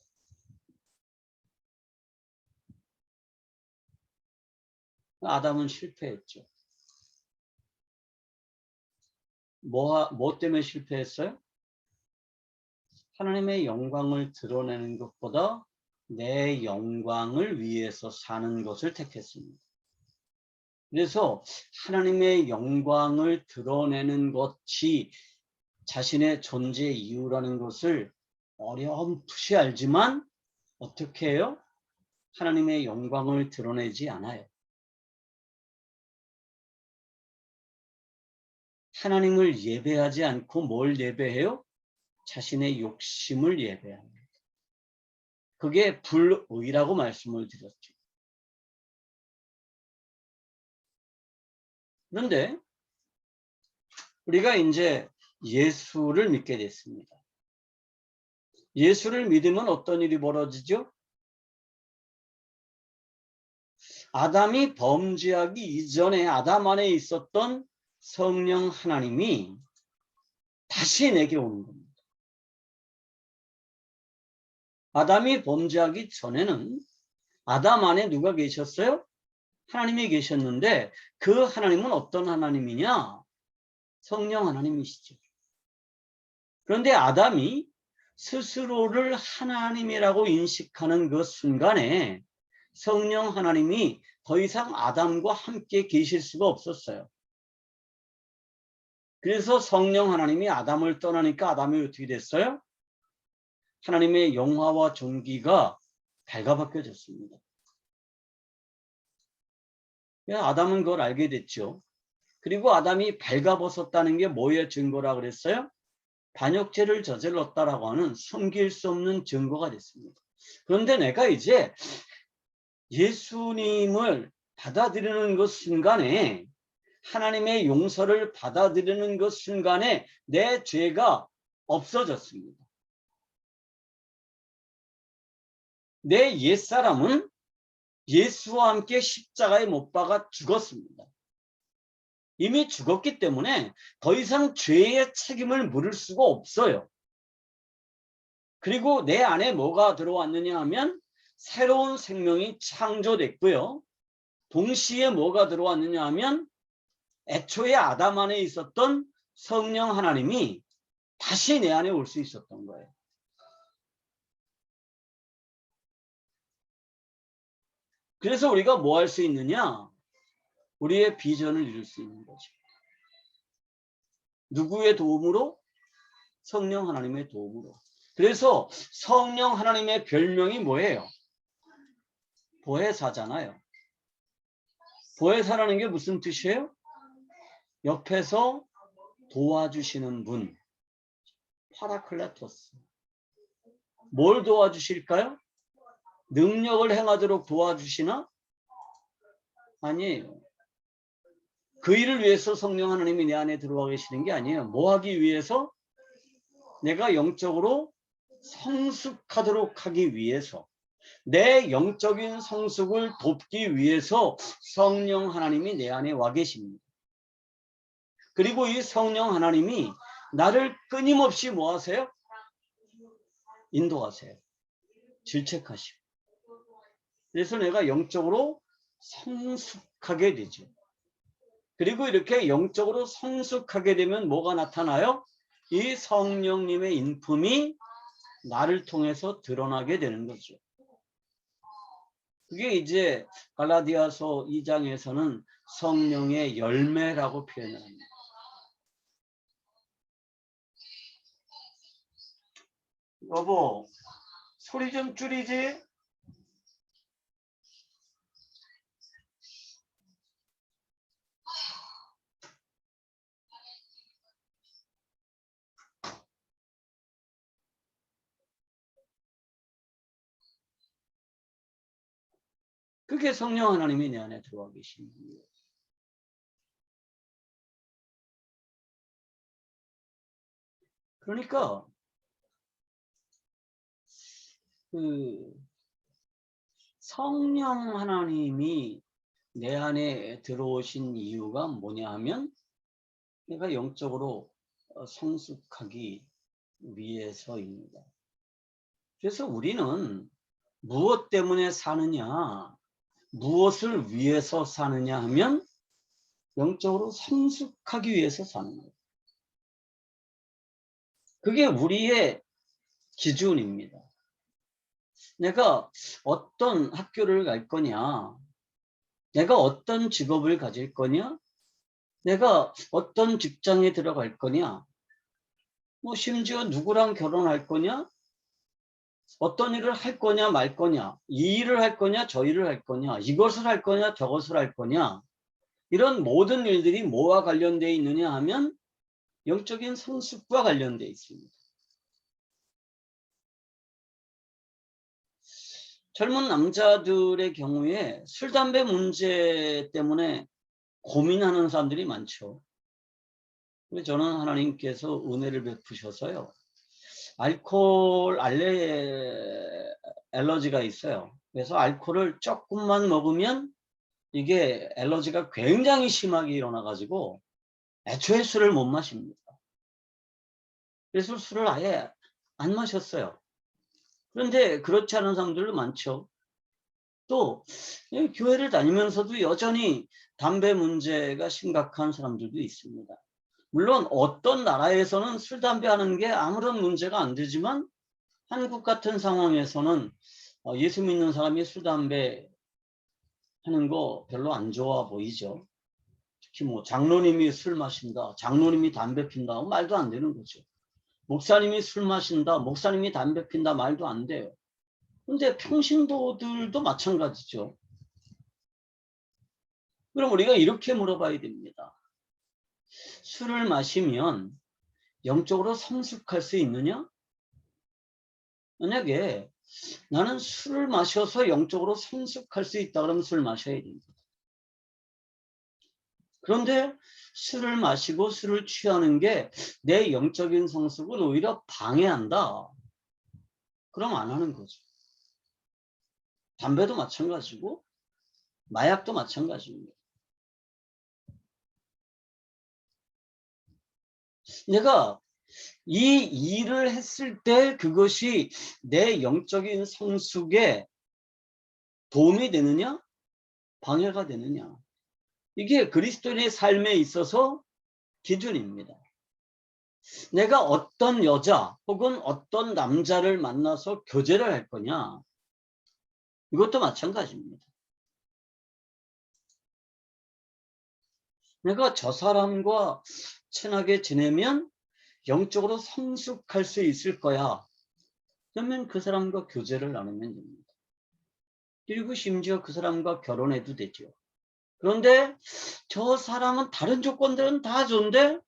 아담은 실패했죠. 뭐 때문에 실패했어요? 하나님의 영광을 드러내는 것보다 내 영광을 위해서 사는 것을 택했습니다. 그래서 하나님의 영광을 드러내는 것이 자신의 존재 이유라는 것을 어렴풋이 알지만 어떻게 해요? 하나님의 영광을 드러내지 않아요. 하나님을 예배하지 않고 뭘 예배해요? 자신의 욕심을 예배합니다. 그게 불의라고 말씀을 드렸죠. 그런데 우리가 이제 예수를 믿게 됐습니다. 예수를 믿으면 어떤 일이 벌어지죠? 아담이 범죄하기 이전에 아담 안에 있었던 성령 하나님이 다시 내게 오는 겁니다. 아담이 범죄하기 전에는 아담 안에 누가 계셨어요? 하나님이 계셨는데 그 하나님은 어떤 하나님이냐? 성령 하나님이시죠. 그런데 아담이 스스로를 하나님이라고 인식하는 그 순간에 성령 하나님이 더 이상 아담과 함께 계실 수가 없었어요. 그래서 성령 하나님이 아담을 떠나니까 아담이 어떻게 됐어요? 하나님의 영화와 존귀가 발가벗겨졌습니다. 아담은 그걸 알게 됐죠. 그리고 아담이 발가벗었다는 게 뭐의 증거라 그랬어요? 반역죄를 저질렀다라고 하는 숨길 수 없는 증거가 됐습니다. 그런데 내가 이제 예수님을 받아들이는 그 순간에 하나님의 용서를 받아들이는 그 순간에 내 죄가 없어졌습니다. 내 옛사람은 예수와 함께 십자가에 못 박아 죽었습니다. 이미 죽었기 때문에 더 이상 죄의 책임을 물을 수가 없어요. 그리고 내 안에 뭐가 들어왔느냐 하면 새로운 생명이 창조됐고요. 동시에 뭐가 들어왔느냐 하면 애초에 아담 안에 있었던 성령 하나님이 다시 내 안에 올 수 있었던 거예요. 그래서 우리가 뭐 할 수 있느냐? 우리의 비전을 이룰 수 있는 거죠. 누구의 도움으로? 성령 하나님의 도움으로. 그래서 성령 하나님의 별명이 뭐예요? 보혜사잖아요. 보혜사라는 게 무슨 뜻이에요? 옆에서 도와주시는 분. 파라클레토스. 뭘 도와주실까요? 능력을 행하도록 도와주시나? 아니에요. 그 일을 위해서 성령 하나님이 내 안에 들어와 계시는 게 아니에요. 뭐 하기 위해서? 내가 영적으로 성숙하도록 하기 위해서, 내 영적인 성숙을 돕기 위해서 성령 하나님이 내 안에 와 계십니다. 그리고 이 성령 하나님이 나를 끊임없이 뭐 하세요? 인도하세요. 질책하시고. 그래서 내가 영적으로 성숙하게 되죠. 그리고 이렇게 영적으로 성숙하게 되면 뭐가 나타나요? 이 성령님의 인품이 나를 통해서 드러나게 되는 거죠. 그게 이제 갈라디아서 2장에서는 성령의 열매라고 표현을 합니다. 여보, 소리 좀 줄이지? 그게 성령 하나님이 내 안에 들어와 계신 거예요. 그러니까 그 성령 하나님이 내 안에 들어오신 이유가 뭐냐 하면 내가 영적으로 성숙하기 위해서입니다. 그래서 우리는 무엇 때문에 사느냐, 무엇을 위해서 사느냐 하면 영적으로 성숙하기 위해서 사는 거예요. 그게 우리의 기준입니다. 내가 어떤 학교를 갈 거냐, 내가 어떤 직업을 가질 거냐, 내가 어떤 직장에 들어갈 거냐, 뭐 심지어 누구랑 결혼할 거냐, 어떤 일을 할 거냐 말 거냐, 이 일을 할 거냐 저 일을 할 거냐, 이것을 할 거냐 저것을 할 거냐, 이런 모든 일들이 뭐와 관련되어 있느냐 하면 영적인 성숙과 관련되어 있습니다. 젊은 남자들의 경우에 술, 담배 문제 때문에 고민하는 사람들이 많죠. 저는 하나님께서 은혜를 베푸셔서요, 알코올 알러지가 있어요. 그래서 알코올을 조금만 먹으면 이게 알러지가 굉장히 심하게 일어나가지고 애초에 술을 못 마십니다. 그래서 술을 아예 안 마셨어요. 그런데 그렇지 않은 사람들도 많죠. 또 교회를 다니면서도 여전히 담배 문제가 심각한 사람들도 있습니다. 물론 어떤 나라에서는 술, 담배 하는 게 아무런 문제가 안 되지만 한국 같은 상황에서는 예수 믿는 사람이 술, 담배 하는 거 별로 안 좋아 보이죠. 특히 뭐 장로님이 술 마신다, 장로님이 담배 핀다, 말도 안 되는 거죠. 목사님이 술 마신다, 목사님이 담배 핀다, 말도 안 돼요. 근데 평신도들도 마찬가지죠. 그럼 우리가 이렇게 물어봐야 됩니다. 술을 마시면 영적으로 성숙할 수 있느냐? 만약에 나는 술을 마셔서 영적으로 성숙할 수 있다 그러면 술 마셔야 됩니다. 그런데 술을 마시고 술을 취하는 게 내 영적인 성숙을 오히려 방해한다. 그럼 안 하는 거죠. 담배도 마찬가지고 마약도 마찬가지입니다. 내가 이 일을 했을 때 그것이 내 영적인 성숙에 도움이 되느냐? 방해가 되느냐? 이게 그리스도인의 삶에 있어서 기준입니다. 내가 어떤 여자 혹은 어떤 남자를 만나서 교제를 할 거냐? 이것도 마찬가지입니다. 내가 저 사람과 친하게 지내면 영적으로 성숙할 수 있을 거야. 그러면 그 사람과 교제를 나누면 됩니다. 그리고 심지어 그 사람과 결혼해도 되죠. 그런데 저 사람은 다른 조건들은 다 좋은데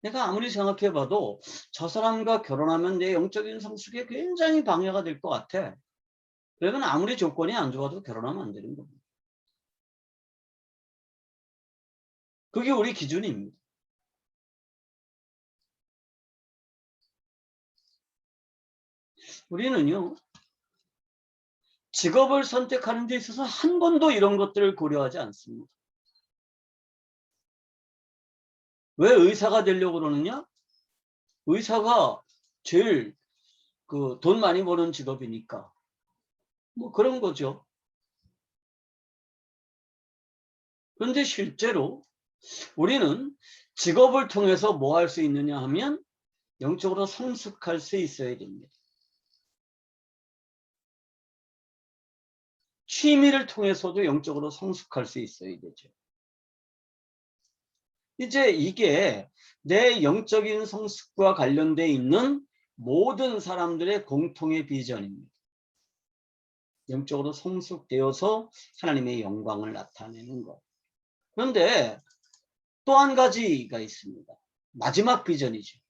내가 아무리 생각해 봐도 저 사람과 결혼하면 내 영적인 성숙에 굉장히 방해가 될 것 같아. 그러면 아무리 조건이 안 좋아도 결혼하면 안 되는 겁니다. 그게 우리 기준입니다. 우리는요, 직업을 선택하는 데 있어서 한 번도 이런 것들을 고려하지 않습니다. 왜 의사가 되려고 그러느냐? 의사가 제일 돈 많이 버는 직업이니까. 뭐 그런 거죠. 그런데 실제로 우리는 직업을 통해서 뭐 할 수 있느냐 하면 영적으로 성숙할 수 있어야 됩니다. 취미를 통해서도 영적으로 성숙할 수 있어야 되죠. 이제 이게 내 영적인 성숙과 관련되어 있는 모든 사람들의 공통의 비전입니다. 영적으로 성숙되어서 하나님의 영광을 나타내는 것. 그런데 또 한 가지가 있습니다. 마지막 비전이죠.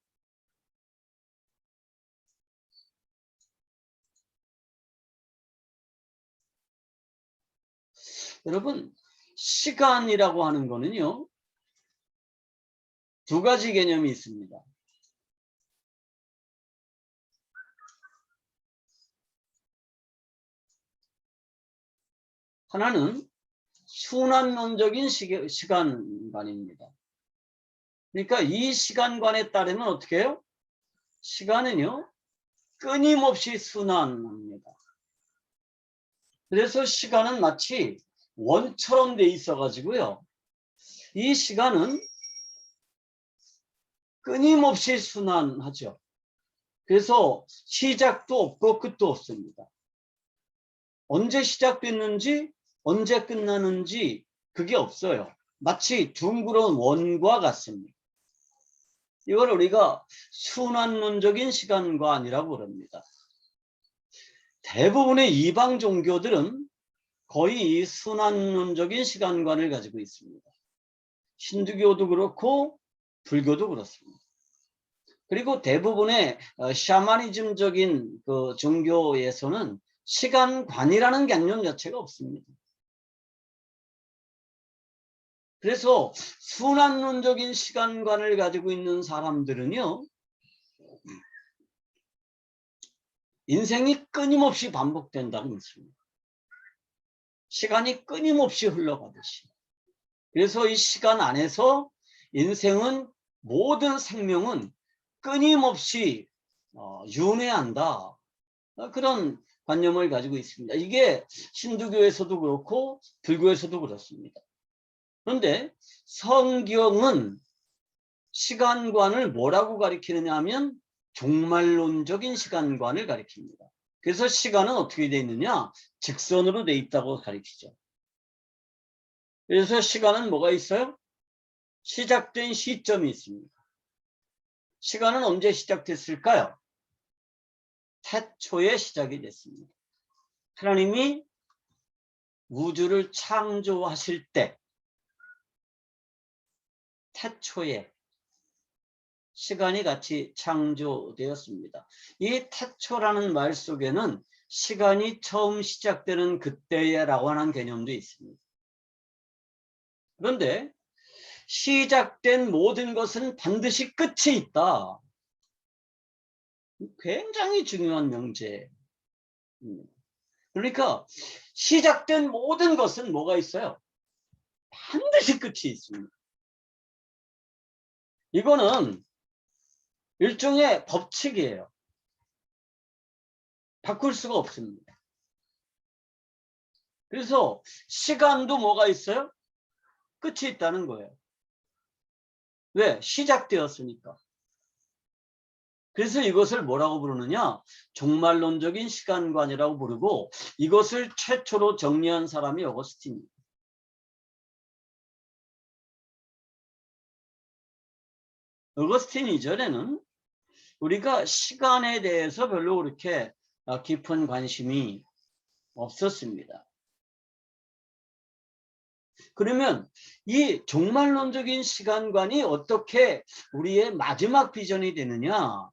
여러분, 시간이라고 하는 거는요, 두 가지 개념이 있습니다. 하나는 순환론적인 시간관입니다. 그러니까 이 시간관에 따르면 어떻게 해요? 시간은요, 끊임없이 순환합니다. 그래서 시간은 마치 원처럼 돼 있어 가지고요. 이 시간은 끊임없이 순환하죠. 그래서 시작도 없고 끝도 없습니다. 언제 시작됐는지 언제 끝나는지 그게 없어요. 마치 둥그런 원과 같습니다. 이걸 우리가 순환론적인 시간관이라고 그럽니다. 대부분의 이방 종교들은 거의 이 순환론적인 시간관을 가지고 있습니다. 힌두교도 그렇고 불교도 그렇습니다. 그리고 대부분의 샤머니즘적인 그 종교에서는 시간관이라는 개념 자체가 없습니다. 그래서 순환론적인 시간관을 가지고 있는 사람들은요, 인생이 끊임없이 반복된다고 믿습니다. 시간이 끊임없이 흘러가듯이. 그래서 이 시간 안에서 인생은, 모든 생명은 끊임없이 윤회한다. 그런 관념을 가지고 있습니다. 이게 힌두교에서도 그렇고 불교에서도 그렇습니다. 그런데 성경은 시간관을 뭐라고 가리키느냐 하면 종말론적인 시간관을 가리킵니다. 그래서 시간은 어떻게 되어 있느냐? 직선으로 되어 있다고 가리키죠. 그래서 시간은 뭐가 있어요? 시작된 시점이 있습니다. 시간은 언제 시작됐을까요? 태초에 시작이 됐습니다. 하나님이 우주를 창조하실 때 태초에 시간이 같이 창조되었습니다. 이 태초라는 말 속에는 시간이 처음 시작되는 그때라고 하는 개념도 있습니다. 그런데 시작된 모든 것은 반드시 끝이 있다. 굉장히 중요한 명제입니다. 그러니까 시작된 모든 것은 뭐가 있어요? 반드시 끝이 있습니다. 이거는 일종의 법칙이에요. 바꿀 수가 없습니다. 그래서 시간도 뭐가 있어요? 끝이 있다는 거예요. 왜? 시작되었으니까. 그래서 이것을 뭐라고 부르느냐? 종말론적인 시간관이라고 부르고, 이것을 최초로 정리한 사람이 어거스틴입니다. 어거스틴 이전에는 우리가 시간에 대해서 별로 그렇게 깊은 관심이 없었습니다. 그러면 이 종말론적인 시간관이 어떻게 우리의 마지막 비전이 되느냐?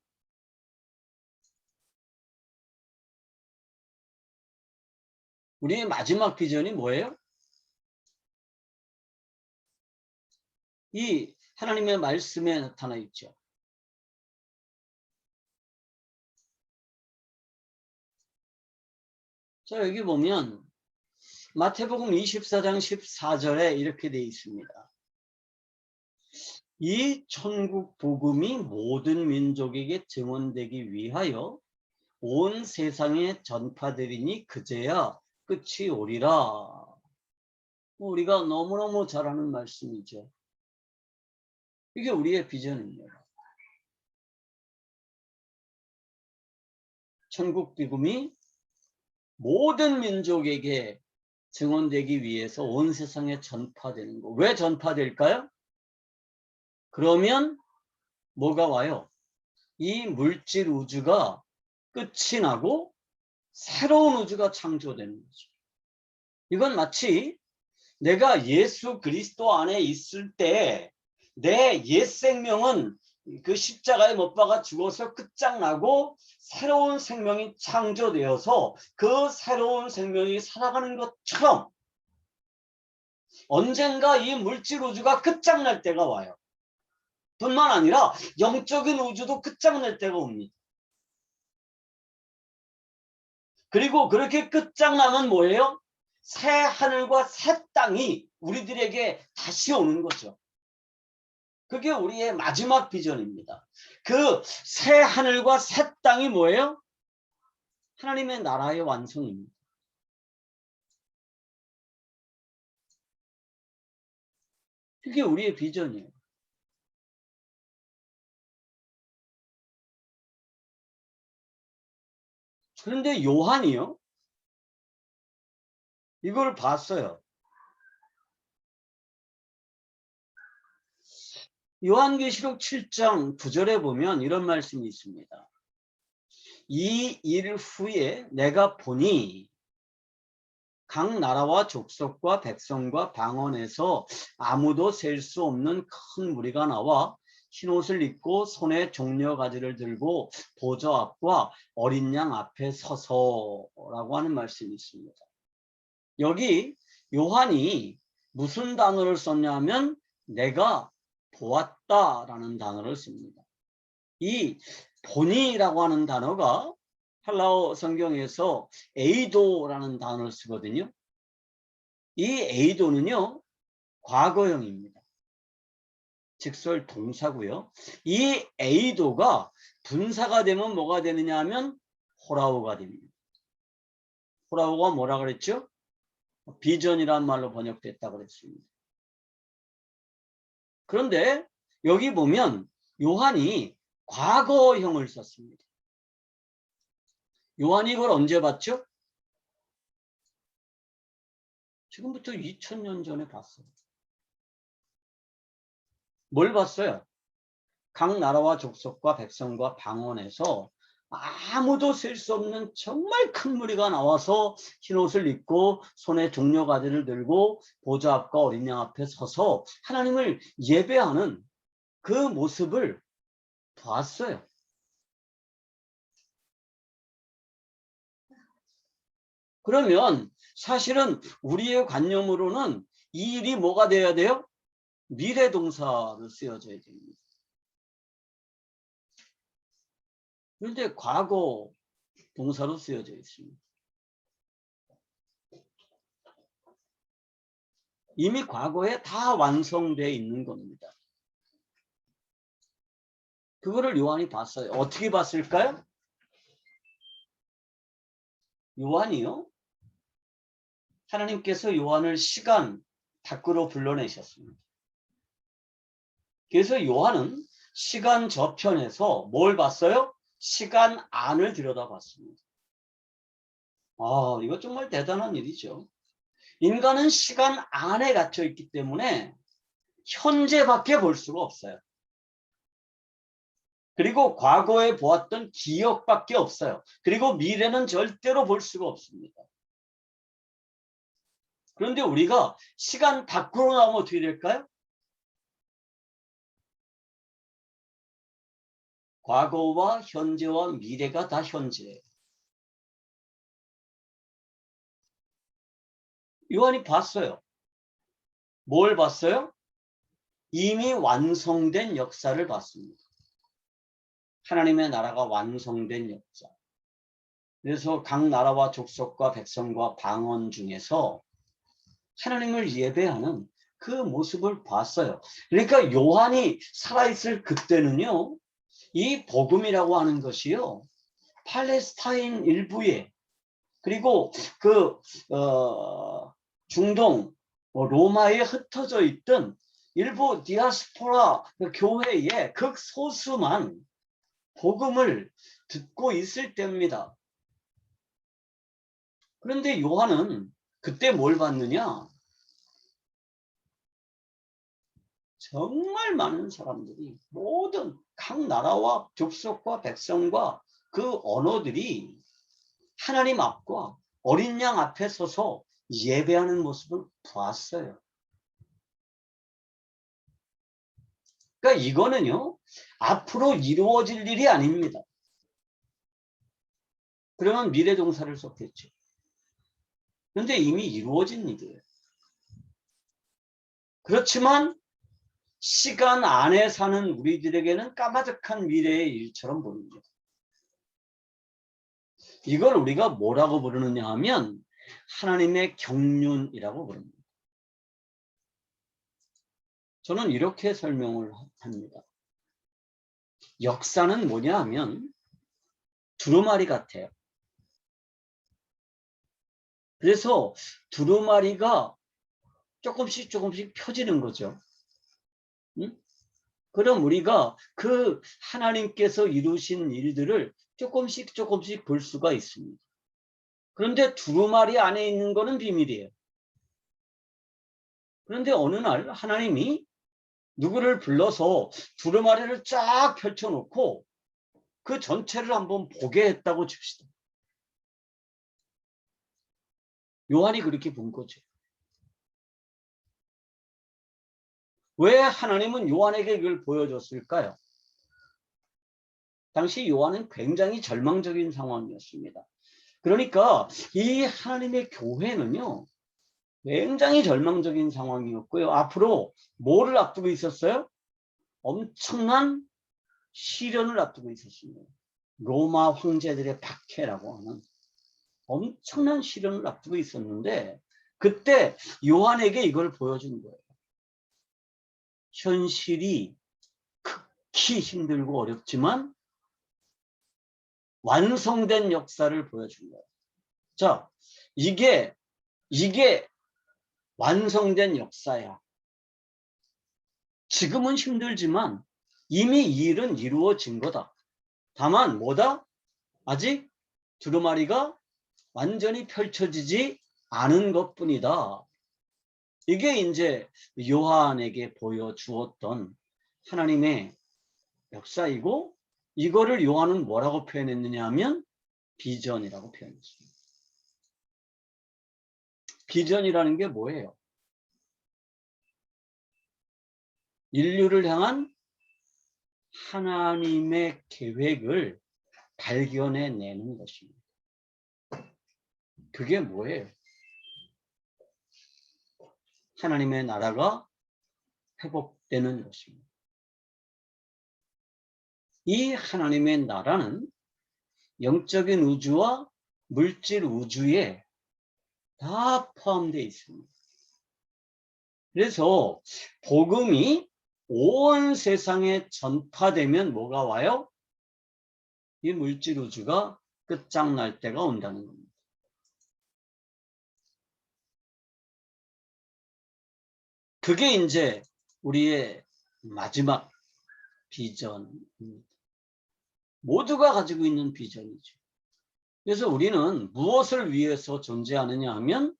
우리의 마지막 비전이 뭐예요? 이 하나님의 말씀에 나타나 있죠. 자, 여기 보면 마태복음 24장 14절에 이렇게 되어 있습니다. 이 천국 복음이 모든 민족에게 증언되기 위하여 온 세상에 전파되리니 그제야 끝이 오리라. 우리가 너무너무 잘 아는 말씀이죠. 이게 우리의 비전입니다. 천국 복음이 모든 민족에게 증언되기 위해서 온 세상에 전파되는 거. 왜 전파될까요? 그러면 뭐가 와요? 이 물질 우주가 끝이 나고 새로운 우주가 창조되는 거죠. 이건 마치 내가 예수 그리스도 안에 있을 때 내 옛 생명은 그 십자가에 못 박아 죽어서 끝장나고 새로운 생명이 창조되어서 그 새로운 생명이 살아가는 것처럼 언젠가 이 물질 우주가 끝장날 때가 와요. 뿐만 아니라 영적인 우주도 끝장날 때가 옵니다. 그리고 그렇게 끝장나면 뭐예요? 새 하늘과 새 땅이 우리들에게 다시 오는 거죠. 그게 우리의 마지막 비전입니다. 그 새 하늘과 새 땅이 뭐예요? 하나님의 나라의 완성입니다. 그게 우리의 비전이에요. 그런데 요한이요? 이걸 봤어요. 요한계시록 7장 9절에 보면 이런 말씀이 있습니다. 이 일 후에 내가 보니 각 나라와 족속과 백성과 방언에서 아무도 셀 수 없는 큰 무리가 나와 흰옷을 입고 손에 종려가지를 들고 보좌 앞과 어린 양 앞에 서서라고 하는 말씀이 있습니다. 여기 요한이 무슨 단어를 썼냐면 내가 보았다라는 단어를 씁니다. 이 보니라고 하는 단어가 헬라어 성경에서 에이도라는 단어를 쓰거든요. 이 에이도는요, 과거형입니다. 직설 동사고요. 이 에이도가 분사가 되면 뭐가 되느냐 하면 호라오가 됩니다. 호라오가 뭐라 그랬죠? 비전이라는 말로 번역됐다고 그랬습니다. 그런데 여기 보면 요한이 과거형을 썼습니다. 요한이 이걸 언제 봤죠? 지금부터 2000년 전에 봤어요. 뭘 봤어요? 각 나라와 족속과 백성과 방언에서 아무도 셀 수 없는 정말 큰 무리가 나와서 흰옷을 입고 손에 종려가지를 들고 보좌 앞과 어린 양 앞에 서서 하나님을 예배하는 그 모습을 봤어요. 그러면 사실은 우리의 관념으로는 이 일이 뭐가 돼야 돼요? 미래 동사로 쓰여져야 됩니다. 그런데 과거 동사로 쓰여져 있습니다. 이미 과거에 다 완성되어 있는 겁니다. 그거를 요한이 봤어요. 어떻게 봤을까요? 요한이요? 하나님께서 요한을 시간 밖으로 불러내셨습니다. 그래서 요한은 시간 저편에서 뭘 봤어요? 시간 안을 들여다봤습니다. 이거 정말 대단한 일이죠. 인간은 시간 안에 갇혀 있기 때문에 현재밖에 볼 수가 없어요. 그리고 과거에 보았던 기억밖에 없어요. 그리고 미래는 절대로 볼 수가 없습니다. 그런데 우리가 시간 밖으로 나오면 어떻게 될까요? 과거와 현재와 미래가 다 현재예요. 요한이 봤어요. 뭘 봤어요? 이미 완성된 역사를 봤습니다. 하나님의 나라가 완성된 역사. 그래서 각 나라와 족속과 백성과 방언 중에서 하나님을 예배하는 그 모습을 봤어요. 그러니까 요한이 살아있을 그때는요, 이 복음이라고 하는 것이요, 팔레스타인 일부에, 그리고 중동 로마에 흩어져 있던 일부 디아스포라 교회의 극소수만 복음을 듣고 있을 때입니다. 그런데 요한은 그때 뭘 받느냐? 정말 많은 사람들이 모든 각 나라와 족속과 백성과 그 언어들이 하나님 앞과 어린 양 앞에 서서 예배하는 모습을 보았어요. 그러니까 이거는요, 앞으로 이루어질 일이 아닙니다. 그러면 미래동사를 썼겠죠. 그런데 이미 이루어진 일이에요. 그렇지만 시간 안에 사는 우리들에게는 까마득한 미래의 일처럼 보입니다. 이걸 우리가 뭐라고 부르느냐 하면 하나님의 경륜이라고 부릅니다. 저는 이렇게 설명을 합니다. 역사는 뭐냐 하면 두루마리 같아요. 그래서 두루마리가 조금씩 펴지는 거죠. 응? 그럼 우리가 그 하나님께서 이루신 일들을 조금씩 볼 수가 있습니다. 그런데 두루마리 안에 있는 거는 비밀이에요. 그런데 어느 날 하나님이 누구를 불러서 두루마리를 쫙 펼쳐놓고 그 전체를 한번 보게 했다고 칩시다. 요한이 그렇게 본 거죠. 왜 하나님은 요한에게 이걸 보여줬을까요? 당시 요한은 굉장히 절망적인 상황이었습니다. 그러니까 이 하나님의 교회는요, 굉장히 절망적인 상황이었고요. 앞으로 뭐를 앞두고 있었어요? 엄청난 시련을 앞두고 있었습니다. 로마 황제들의 박해라고 하는 엄청난 시련을 앞두고 있었는데 그때 요한에게 이걸 보여준 거예요. 현실이 극히 힘들고 어렵지만 완성된 역사를 보여준 거예요. 자, 이게 완성된 역사야. 지금은 힘들지만 이미 이 일은 이루어진 거다. 다만 뭐다? 아직 두루마리가 완전히 펼쳐지지 않은 것뿐이다. 이게 이제 요한에게 보여주었던 하나님의 역사이고 이거를 요한은 뭐라고 표현했느냐 하면 비전이라고 표현했습니다. 비전이라는 게 뭐예요? 인류를 향한 하나님의 계획을 발견해내는 것입니다. 그게 뭐예요? 하나님의 나라가 회복되는 것입니다. 이 하나님의 나라는 영적인 우주와 물질 우주에 다 포함되어 있습니다. 그래서 복음이 온 세상에 전파되면 뭐가 와요? 이 물질 우주가 끝장날 때가 온다는 겁니다. 그게 이제 우리의 마지막 비전입니다. 모두가 가지고 있는 비전이죠. 그래서 우리는 무엇을 위해서 존재하느냐 하면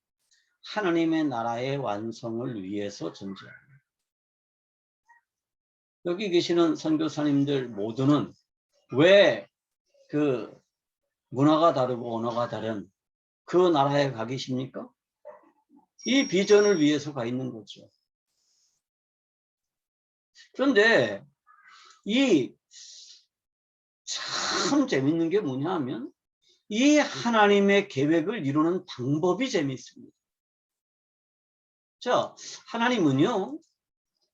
하나님의 나라의 완성을 위해서 존재합니다. 여기 계시는 선교사님들 모두는 왜 그 문화가 다르고 언어가 다른 그 나라에 가 계십니까? 이 비전을 위해서 가 있는 거죠. 그런데 이 참 재밌는 게 뭐냐 하면 이 하나님의 계획을 이루는 방법이 재미있습니다. 자, 하나님은요,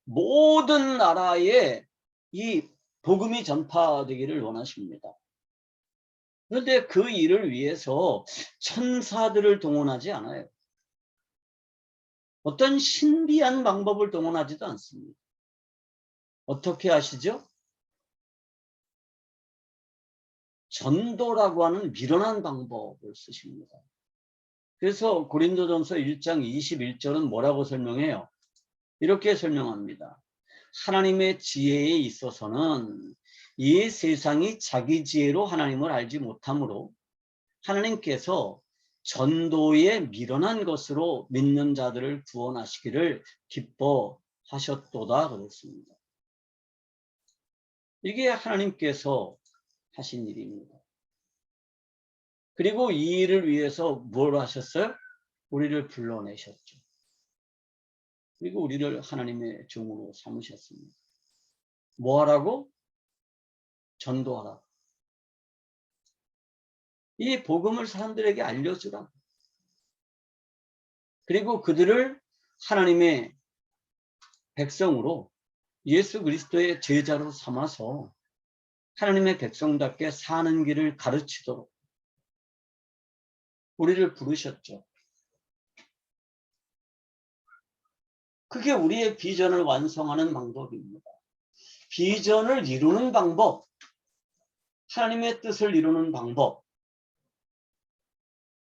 모든 나라에 이 복음이 전파되기를 원하십니다. 그런데 그 일을 위해서 천사들을 동원하지 않아요. 어떤 신비한 방법을 동원하지도 않습니다. 어떻게 하시죠? 전도라고 하는 미련한 방법을 쓰십니다. 그래서 고린도전서 1장 21절은 뭐라고 설명해요? 이렇게 설명합니다. 하나님의 지혜에 있어서는 이 세상이 자기 지혜로 하나님을 알지 못하므로 하나님께서 전도에 미련한 것으로 믿는 자들을 구원하시기를 기뻐하셨도다 그랬습니다. 이게 하나님께서 하신 일입니다. 그리고 이 일을 위해서 뭘 하셨어요? 우리를 불러내셨죠. 그리고 우리를 하나님의 종으로 삼으셨습니다. 뭐 하라고? 전도하라고. 이 복음을 사람들에게 알려주라고. 그리고 그들을 하나님의 백성으로 예수 그리스도의 제자로 삼아서 하나님의 백성답게 사는 길을 가르치도록 우리를 부르셨죠. 그게 우리의 비전을 완성하는 방법입니다. 비전을 이루는 방법, 하나님의 뜻을 이루는 방법,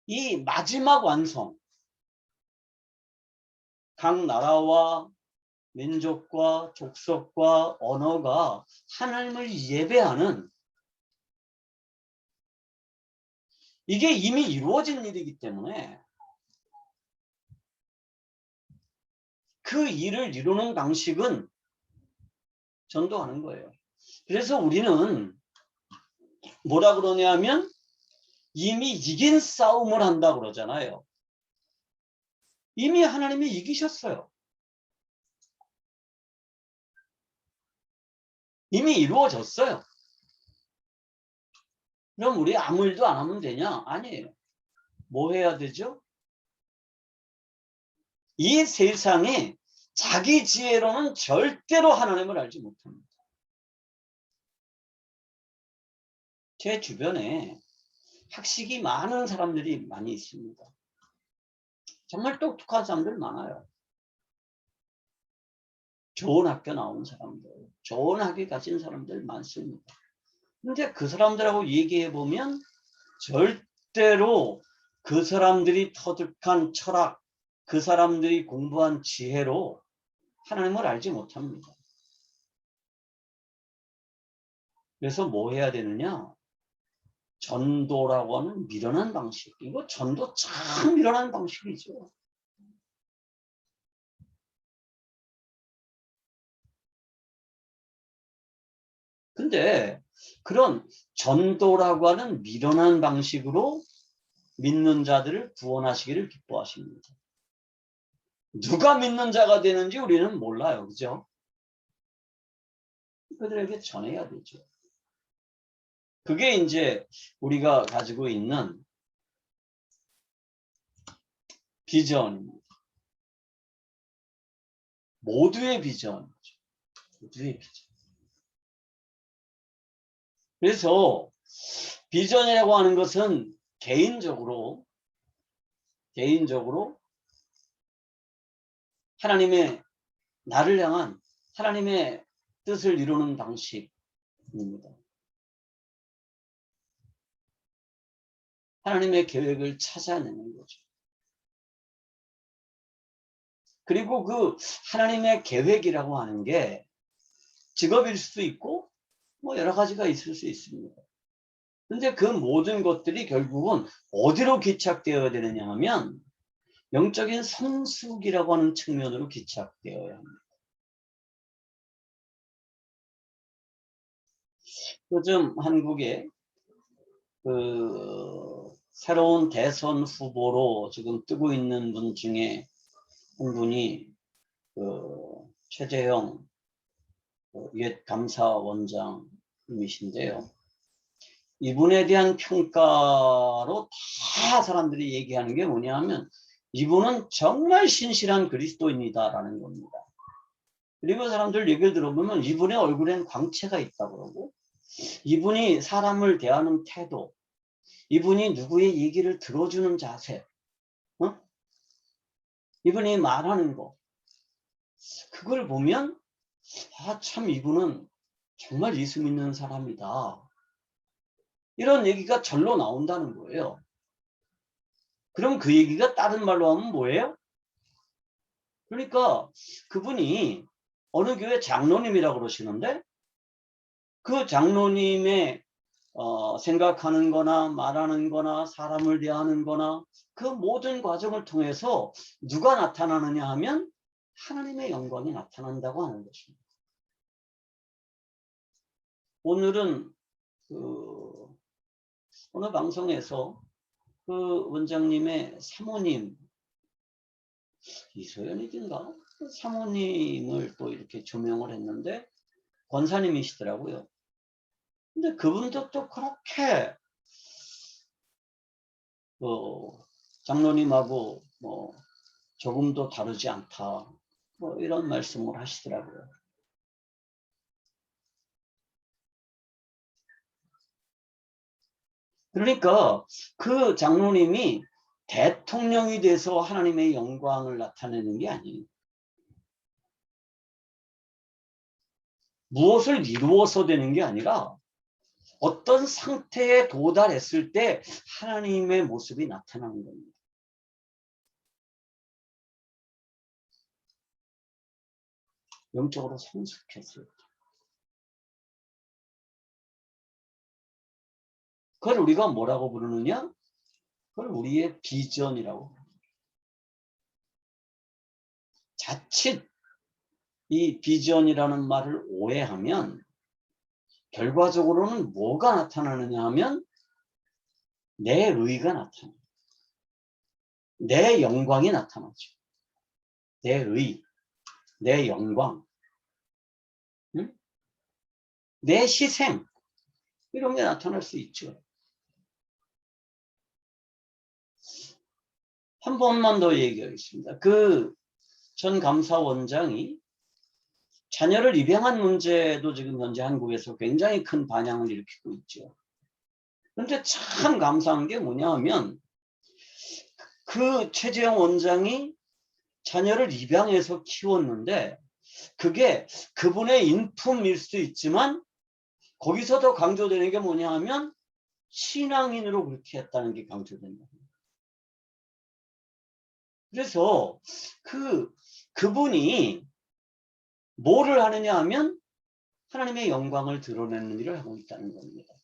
이 마지막 완성, 각 나라와 민족과 족속과 언어가 하나님을 예배하는, 이게 이미 이루어진 일이기 때문에 그 일을 이루는 방식은 전도하는 거예요. 그래서 우리는 뭐라 그러냐면 이미 이긴 싸움을 한다 그러잖아요. 이미 하나님이 이기셨어요. 이미 이루어졌어요. 그럼 우리 아무 일도 안 하면 되냐? 아니에요. 뭐 해야 되죠? 이 세상에 자기 지혜로는 절대로 하나님을 알지 못합니다. 제 주변에 학식이 많은 사람들이 많이 있습니다. 정말 똑똑한 사람들 많아요. 좋은 학교 나온 사람들, 좋은 학위 가진 사람들 많습니다. 근데 그 사람들하고 얘기해 보면 절대로 그 사람들이 터득한 철학, 그 사람들이 공부한 지혜로 하나님을 알지 못합니다. 그래서 뭐 해야 되느냐? 전도라고 하는 미련한 방식. 이거 전도 참 미련한 방식이죠. 근데 그런 전도라고 하는 미련한 방식으로 믿는 자들을 구원하시기를 기뻐하십니다. 누가 믿는 자가 되는지 우리는 몰라요. 그죠? 그들에게 전해야 되죠. 그게 이제 우리가 가지고 있는 비전입니다. 모두의 비전이죠. 모두의 비전. 그래서 비전이라고 하는 것은 개인적으로 하나님의 나를 향한 하나님의 뜻을 이루는 방식입니다. 하나님의 계획을 찾아내는 거죠. 그리고 그 하나님의 계획이라고 하는 게 직업일 수도 있고 뭐 여러 가지가 있을 수 있습니다. 근데 그 모든 것들이 결국은 어디로 기착되어야 되느냐 하면 영적인 성숙이라고 하는 측면으로 기착되어야 합니다. 요즘 한국에 그 새로운 대선 후보로 지금 뜨고 있는 분 중에 한 분이 그 최재형 옛 감사원장님이신데요. 이분에 대한 평가로 다 사람들이 얘기하는 게 뭐냐 하면 이분은 정말 신실한 그리스도인이다라는 겁니다. 그리고 사람들 얘기를 들어보면 이분의 얼굴엔 광채가 있다고 그러고 이분이 사람을 대하는 태도, 이분이 누구의 얘기를 들어주는 자세, 이분이 말하는 거, 그걸 보면 아, 참 이분은 정말 예수 믿는 사람이다. 이런 얘기가 절로 나온다는 거예요. 그럼 그 얘기가 다른 말로 하면 뭐예요? 그러니까 그분이 어느 교회 장로님이라고 그러시는데 그 장로님의 생각하는 거나 말하는 거나 사람을 대하는 거나 그 모든 과정을 통해서 누가 나타나느냐 하면 하나님의 영광이 나타난다고 하는 것입니다. 오늘은 어느 방송에서 그 원장님의 사모님, 이소연이든가 사모님을 또 이렇게 조명을 했는데 권사님이시더라고요. 근데 그분도 또 그렇게 장로님하고 뭐 조금도 다르지 않다, 뭐 이런 말씀을 하시더라고요. 그러니까 그 장로님이 대통령이 돼서 하나님의 영광을 나타내는 게 아니에요. 무엇을 이루어서 되는 게 아니라 어떤 상태에 도달했을 때 하나님의 모습이 나타나는 겁니다. 영적으로 성숙했어요. 그걸 우리가 뭐라고 부르느냐? 그걸 우리의 비전이라고. 자칫 이 비전이라는 말을 오해하면 결과적으로는 뭐가 나타나느냐 하면 내 의가 나타나요. 내 영광이 나타나죠. 내 의, 내 영광, 응? 내 희생, 이런 게 나타날 수 있죠. 한 번만 더 얘기하겠습니다. 그 전 감사원장이 자녀를 입양한 문제도 지금 현재 한국에서 굉장히 큰 반향을 일으키고 있죠. 그런데 참 감사한 게 뭐냐 하면 그 최재형 원장이 자녀를 입양해서 키웠는데 그게 그분의 인품일 수 있지만 거기서 더 강조되는 게 뭐냐 하면 신앙인으로 그렇게 했다는 게 강조된다. 그래서 그분이 뭐를 하느냐 하면 하나님의 영광을 드러내는 일을 하고 있다는 겁니다.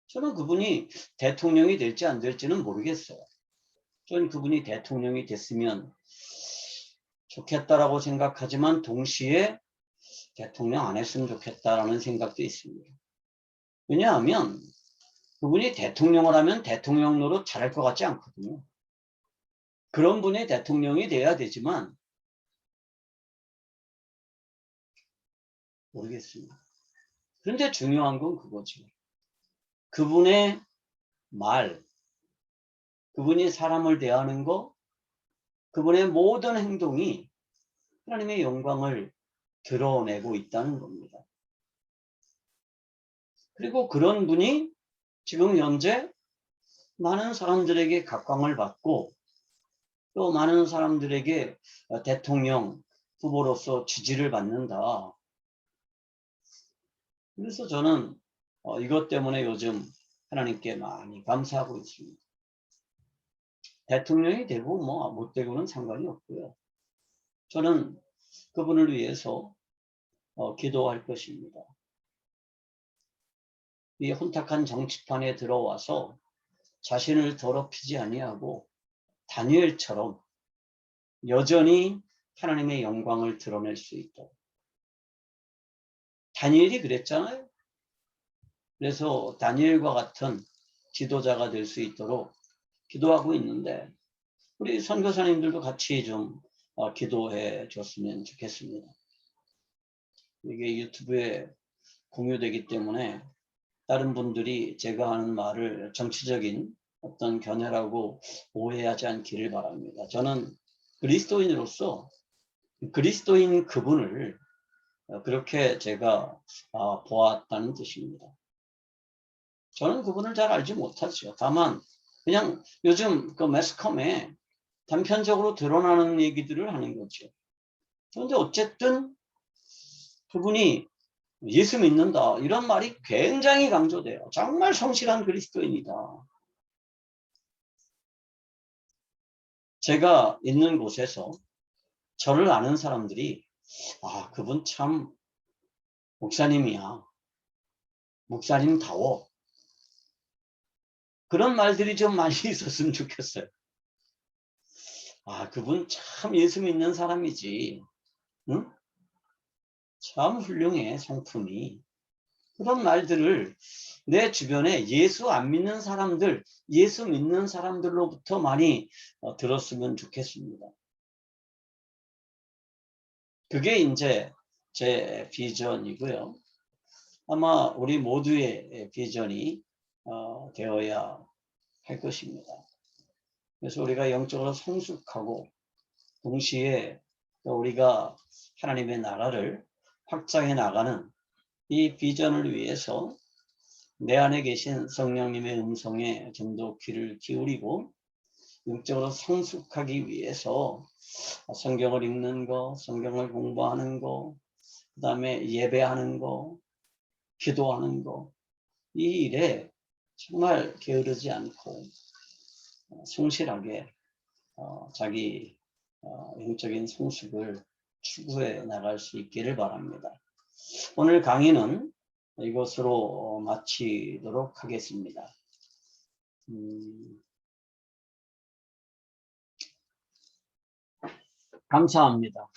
저는 그분이 대통령이 될지 안 될지는 모르겠어요. 저는 그분이 대통령이 됐으면 좋겠다라고 생각하지만 동시에 대통령 안 했으면 좋겠다라는 생각도 있습니다. 왜냐하면 그분이 대통령을 하면 대통령 노릇 잘할 것 같지 않거든요. 그런 분이 대통령이 돼야 되지만 모르겠습니다. 그런데 중요한 건 그거죠. 그분의 말, 그분이 사람을 대하는 거, 그분의 모든 행동이 하나님의 영광을 드러내고 있다는 겁니다. 그리고 그런 분이 지금 현재 많은 사람들에게 각광을 받고 또 많은 사람들에게 대통령 후보로서 지지를 받는다. 그래서 저는 이것 때문에 요즘 하나님께 많이 감사하고 있습니다. 대통령이 되고 뭐 못 되고는 상관이 없고요. 저는 그분을 위해서 기도할 것입니다. 이 혼탁한 정치판에 들어와서 자신을 더럽히지 아니하고 다니엘처럼 여전히 하나님의 영광을 드러낼 수 있도록. 다니엘이 그랬잖아요. 그래서 다니엘과 같은 지도자가 될 수 있도록 기도하고 있는데 우리 선교사님들도 같이 좀 기도해 줬으면 좋겠습니다. 이게 유튜브에 공유되기 때문에 다른 분들이 제가 하는 말을 정치적인 어떤 견해라고 오해하지 않기를 바랍니다. 저는 그리스도인으로서 그리스도인 그분을 그렇게 제가 보았다는 뜻입니다. 저는 그분을 잘 알지 못하죠. 다만 그냥 요즘 그 매스컴에 단편적으로 드러나는 얘기들을 하는 거죠. 그런데 어쨌든 그분이 예수 믿는다 이런 말이 굉장히 강조돼요. 정말 성실한 그리스도인이다. 제가 있는 곳에서 저를 아는 사람들이 그분 참 목사님이야. 목사님다워. 그런 말들이 좀 많이 있었으면 좋겠어요. 아, 그분 참 예수 믿는 사람이지. 응? 참 훌륭해, 성품이. 그런 말들을 내 주변에 예수 안 믿는 사람들, 예수 믿는 사람들로부터 많이 들었으면 좋겠습니다. 그게 이제 제 비전이고요. 아마 우리 모두의 비전이 되어야 할 것입니다. 그래서 우리가 영적으로 성숙하고 동시에 우리가 하나님의 나라를 확장해 나가는 이 비전을 위해서 내 안에 계신 성령님의 음성에 좀 더 귀를 기울이고 영적으로 성숙하기 위해서 성경을 읽는 거, 성경을 공부하는 거, 그 다음에 예배하는 거, 기도하는 거, 이 일에 정말 게으르지 않고 성실하게 자기 영적인 성숙을 추구해 나갈 수 있기를 바랍니다. 오늘 강의는 이것으로 마치도록 하겠습니다. 감사합니다.